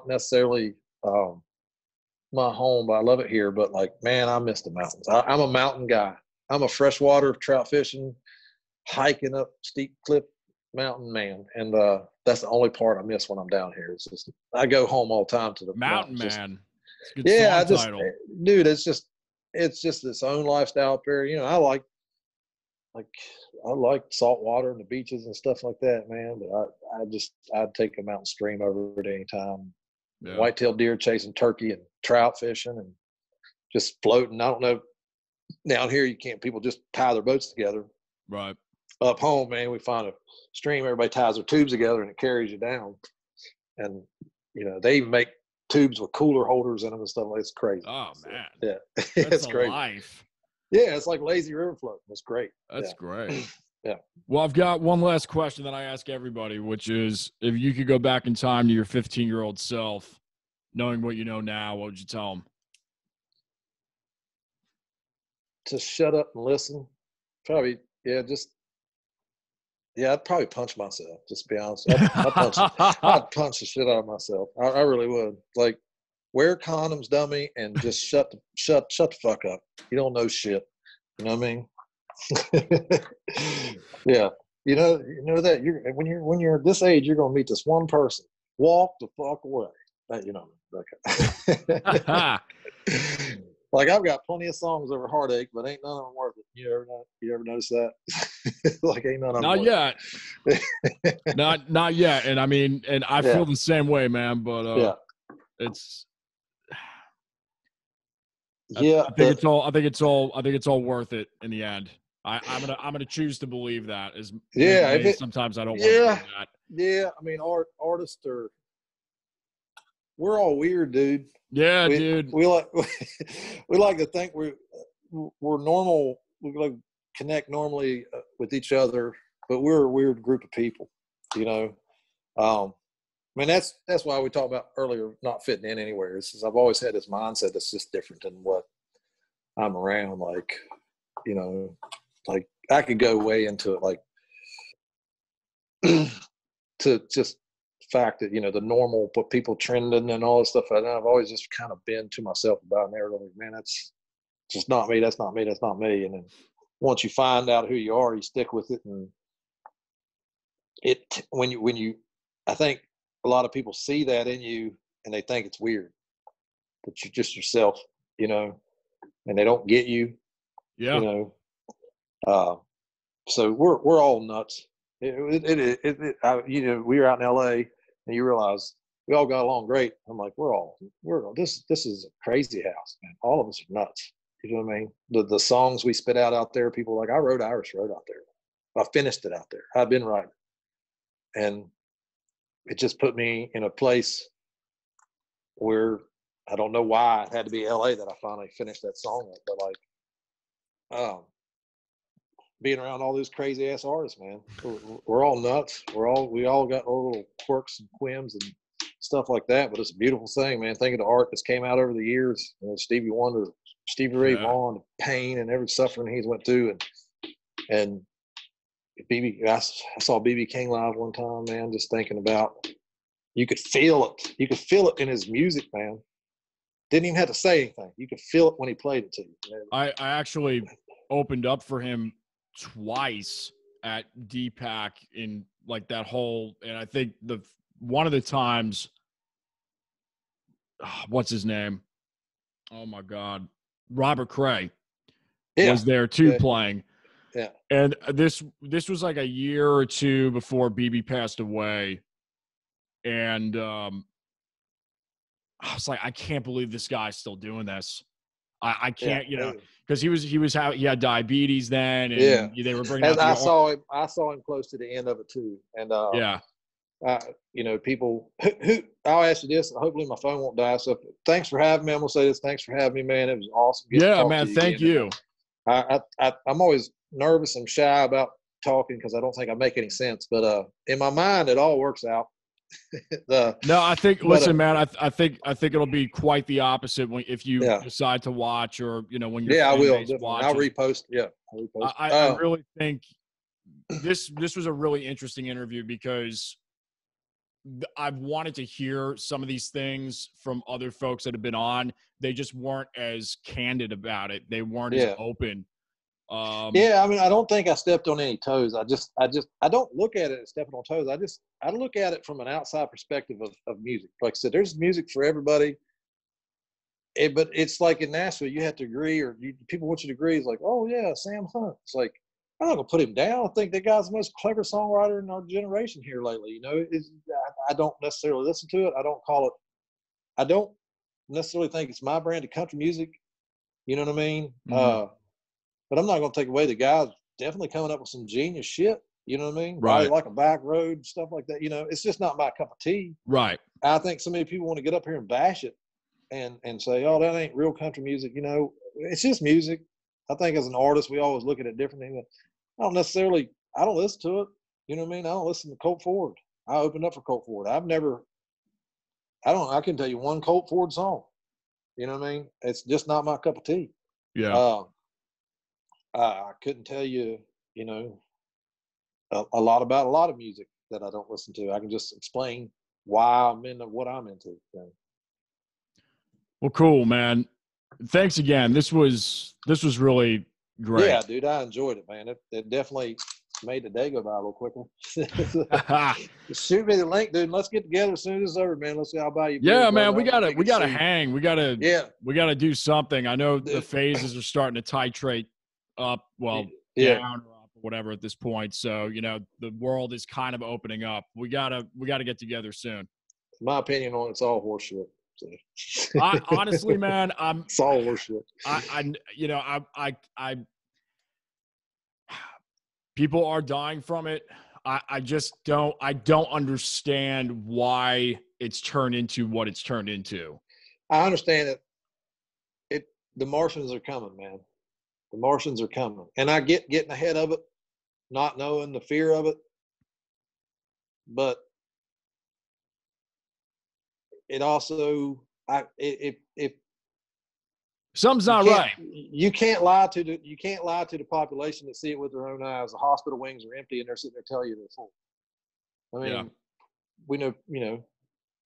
necessarily my home, but I love it here. But like, man, I miss the mountains. I'm a mountain guy. I'm a freshwater trout fishing, hiking up steep cliff mountain man, and that's the only part I miss when I'm down here. It's just I go home all the time to the mountain mountains. Man. Yeah, dude, it's just its own lifestyle up there. I like salt water and the beaches and stuff like that, man. But I'd take a mountain stream over it any time. Yeah. Whitetail deer chasing turkey and trout fishing and just floating. I don't know. Down here, people just tie their boats together. Right. Up home, man, we find a stream. Everybody ties their tubes together and it carries you down. And, they even make tubes with cooler holders in them and stuff. It's crazy. Oh, man. Yeah. That's crazy. Life. Yeah, it's like lazy river float. It's great. That's great. Yeah. Well, I've got one last question that I ask everybody, which is, if you could go back in time to your 15-year-old self, knowing what you know now, what would you tell him? To shut up and listen. Probably, yeah, I'd probably punch myself, just to be honest. I'd punch the shit out of myself. I really would. Like, wear condoms, dummy, and just shut the fuck up. You don't know shit. You know what I mean? Yeah. You know that when you're this age, you're gonna meet this one person. Walk the fuck away. Okay. Like, I've got plenty of songs over heartache, but ain't none of them worth it. You ever notice that? Like, ain't none of them. Not yet. not yet. And I mean, and I feel the same way, man. But it's. Yeah, I think it's all worth it in the end. I'm gonna choose to believe that. Sometimes I don't want to believe that. Yeah, I mean, artists are. We're all weird, dude. Yeah, dude. We like to think we're normal. We like connect normally with each other, but we're a weird group of people. I mean, that's why we talked about earlier not fitting in anywhere. I've always had this mindset that's just different than what I'm around. Like, like I could go way into it, like to just fact that the normal but people trending and all this stuff. And I've always just kind of been to myself about it. Like, man, that's just not me. That's not me. That's not me. And then once you find out who you are, you stick with it. And when you, I think a lot of people see that in you and they think it's weird that you're just yourself, and they don't get you. Yeah. So we're all nuts. We were out in LA and you realize we all got along great. I'm like, this is a crazy house, man. All of us are nuts. You know what I mean? The songs we spit out there, people are like, I wrote Irish Road out there. I finished it out there. I've been writing. And it just put me in a place where I don't know why it had to be LA that I finally finished that song with, but like, being around all these crazy ass artists, man, we're all nuts. We all got our little quirks and quims and stuff like that, but it's a beautiful thing, man. Think of the art that's came out over the years. Stevie Wonder, Stevie Ray Vaughan, pain and every suffering he's went through, and I saw BB King live one time, man. Just thinking about, you could feel it. You could feel it in his music, man. Didn't even have to say anything. You could feel it when he played it to you. I actually opened up for him twice at DPAC in like that whole, and I think the one of the times, what's his name? Oh my God, Robert Cray was there too playing. Yeah. And this was like a year or two before BB passed away, and I was like, I can't believe this guy's still doing this. I can't, because he had diabetes then, and they were bringing out. I saw him close to the end of it too, and people who I'll ask you this. Hopefully, my phone won't die. So, thanks for having me. I'm gonna say this. Thanks for having me, man. It was awesome. Man. Thank you. I'm always nervous and shy about talking because I don't think I make any sense. But in my mind, it all works out. No, I think. Listen, man. I think it'll be quite the opposite if you decide to watch, or when you're. I will. I'll repost. Yeah, I'll repost. I really think this was a really interesting interview because I've wanted to hear some of these things from other folks that have been on. They just weren't as candid about it. They weren't as open. I mean, I don't think I stepped on any toes. I don't look at it as stepping on toes. I look at it from an outside perspective of music. Like I said, there's music for everybody. But it's like in Nashville, you have to agree, or people want you to agree. It's like, oh yeah, Sam Hunt. It's like, I'm not gonna put him down. I think that guy's the most clever songwriter in our generation here lately. I don't necessarily listen to it. I don't necessarily think it's my brand of country music. You know what I mean? Mm-hmm. But I'm not going to take away the guy's definitely coming up with some genius shit. You know what I mean? Right. Like a back road, stuff like that. It's just not my cup of tea. Right. I think so many people want to get up here and bash it and say, oh, that ain't real country music. It's just music. I think as an artist, we always look at it differently. I don't listen to it. You know what I mean? I don't listen to Colt Ford. I opened up for Colt Ford. I can tell you one Colt Ford song. You know what I mean? It's just not my cup of tea. Yeah. I couldn't tell you, a lot about a lot of music that I don't listen to. I can just explain why I'm into what I'm into. Well, cool, man. Thanks again. This was really great. Yeah, dude, I enjoyed it, man. It definitely made the day go by a little quicker. Shoot me the link, dude. And let's get together as soon as it's over, man. Let's see. I'll buy you. Yeah, man. We gotta hang. We gotta do something. I know the phases are starting to titrate up, down or up or whatever at this point. So the world is kind of opening up. We gotta get together soon. My opinion on it's all horseshit. I honestly, man, it's all horseshit. I people are dying from it. I just don't understand why it's turned into what it's turned into. I understand it. The Martians are coming, man. The Martians are coming. And I get getting ahead of it, not knowing the fear of it. But it also, if something's not right. You can't lie to the population that see it with their own eyes. The hospital wings are empty and they're sitting there telling you they're full. I mean, we know,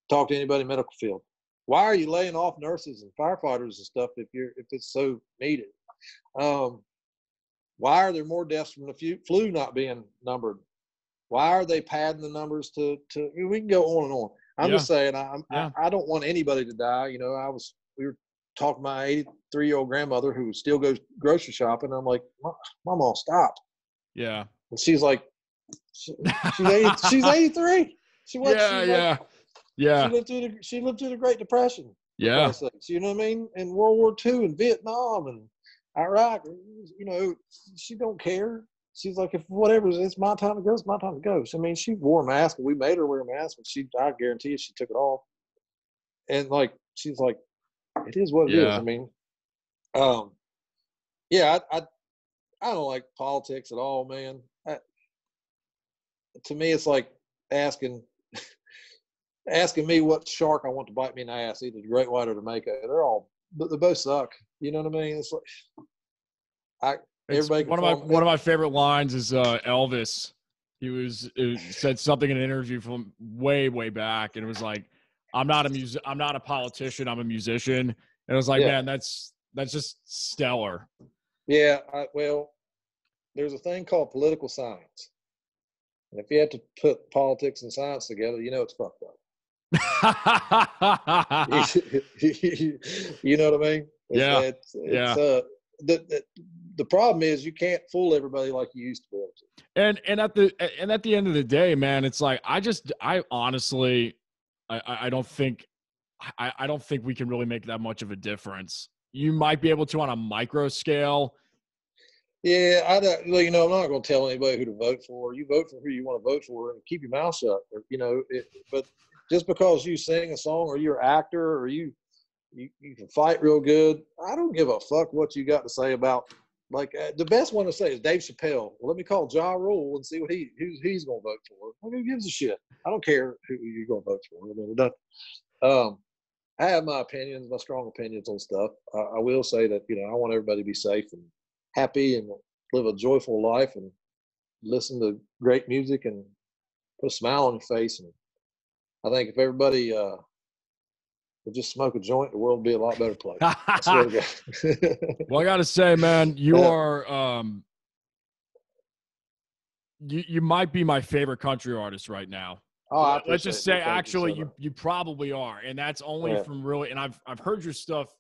talk to anybody in the medical field. Why are you laying off nurses and firefighters and stuff if it's so needed? Why are there more deaths from the flu not being numbered? Why are they padding the numbers to we can go on and on. I'm just saying I don't want anybody to die. We were talking to my 83-year-old grandmother who still goes grocery shopping. I'm like, Mama, stop. Yeah. And she's like, she's 83. She lived through the Great Depression. Yeah. You know what I mean? And World War II and Vietnam and Iraq, she don't care. She's like, if whatever, it's my time to go, it's my time to go. So, I mean, she wore a mask and we made her wear a mask, but I guarantee you she took it off. And she's like, it is what it is. I mean, I don't like politics at all, man. To me, it's like asking me what shark I want to bite me in the ass, either the great white or the Damico. They both suck. You know what I mean? It's like one of my favorite lines is Elvis. He said something in an interview from way back, and it was like, I'm not a politician. I'm a musician. And I was like, man, that's just stellar. Yeah. There's a thing called political science. And if you have to put politics and science together, you know it's fucked up. You know what I mean? The problem is you can't fool everybody like you used to be able to. And at the end of the day, man, it's like I honestly I don't think we can really make that much of a difference. You might be able to on a micro scale. Yeah, I'm not going to tell anybody who to vote for. You vote for who you want to vote for, and keep your mouth shut. But just because you sing a song, or you're an actor, or you can fight real good, I don't give a fuck what you got to say about. Like the best one to say is Dave Chappelle. Well, let me call Ja Rule and see what he's going to vote for. Who gives a shit? I don't care who you're going to vote for. I mean, I have my opinions, my strong opinions on stuff. I will say that I want everybody to be safe and happy and live a joyful life and listen to great music and put a smile on your face. And I think if everybody would just smoke a joint, the world would be a lot better place. I swear to God. Well, I got to say, man, you are you might be my favorite country artist right now. Oh, let's just say, actually, you probably are, and that's only from really. And I've heard your stuff,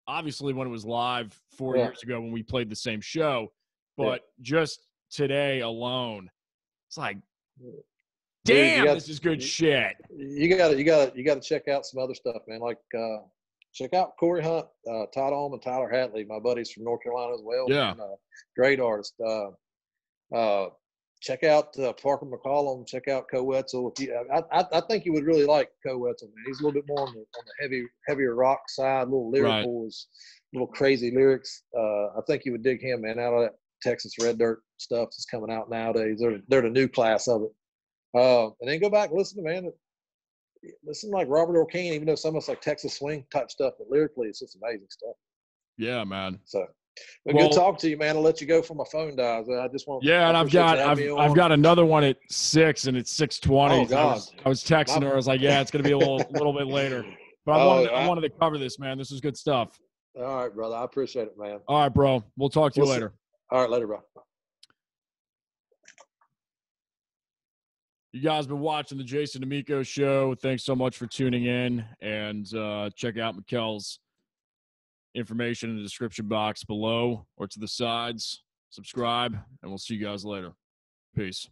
obviously, when it was live 4 years ago when we played the same show, but just today alone, it's like, damn, this is good shit. You gotta check out some other stuff, man. Like check out Corey Hunt, Todd Ohm, and Tyler Hatley, my buddies from North Carolina as well. Yeah, and, great artist. Check out Parker McCollum. Check out Co Wetzel. I think you would really like Co Wetzel, man. He's a little bit more on the heavier rock side, a little lyrical, a little crazy lyrics. I think you would dig him, man. Out of that Texas Red Dirt stuff that's coming out nowadays. They're the new class of it. And then go back and listen to like Robert O'Kane, even though some of it's like Texas swing type stuff, but lyrically it's just amazing stuff. Yeah, man. So. Good talk to you, man. I'll let you go before my phone dies. I just want. Yeah, and I've got another one at 6, and it's 6:20. Oh God! I was texting her. I was like, "Yeah, it's gonna be a little bit later." But I wanted to cover this, man. This is good stuff. All right, brother. I appreciate it, man. All right, bro. We'll talk to you later. All right, later, bro. You guys been watching the Jason Damico show. Thanks so much for tuning in, and check out Mikele's information in the description box below or to the sides. Subscribe, and we'll see you guys later. Peace.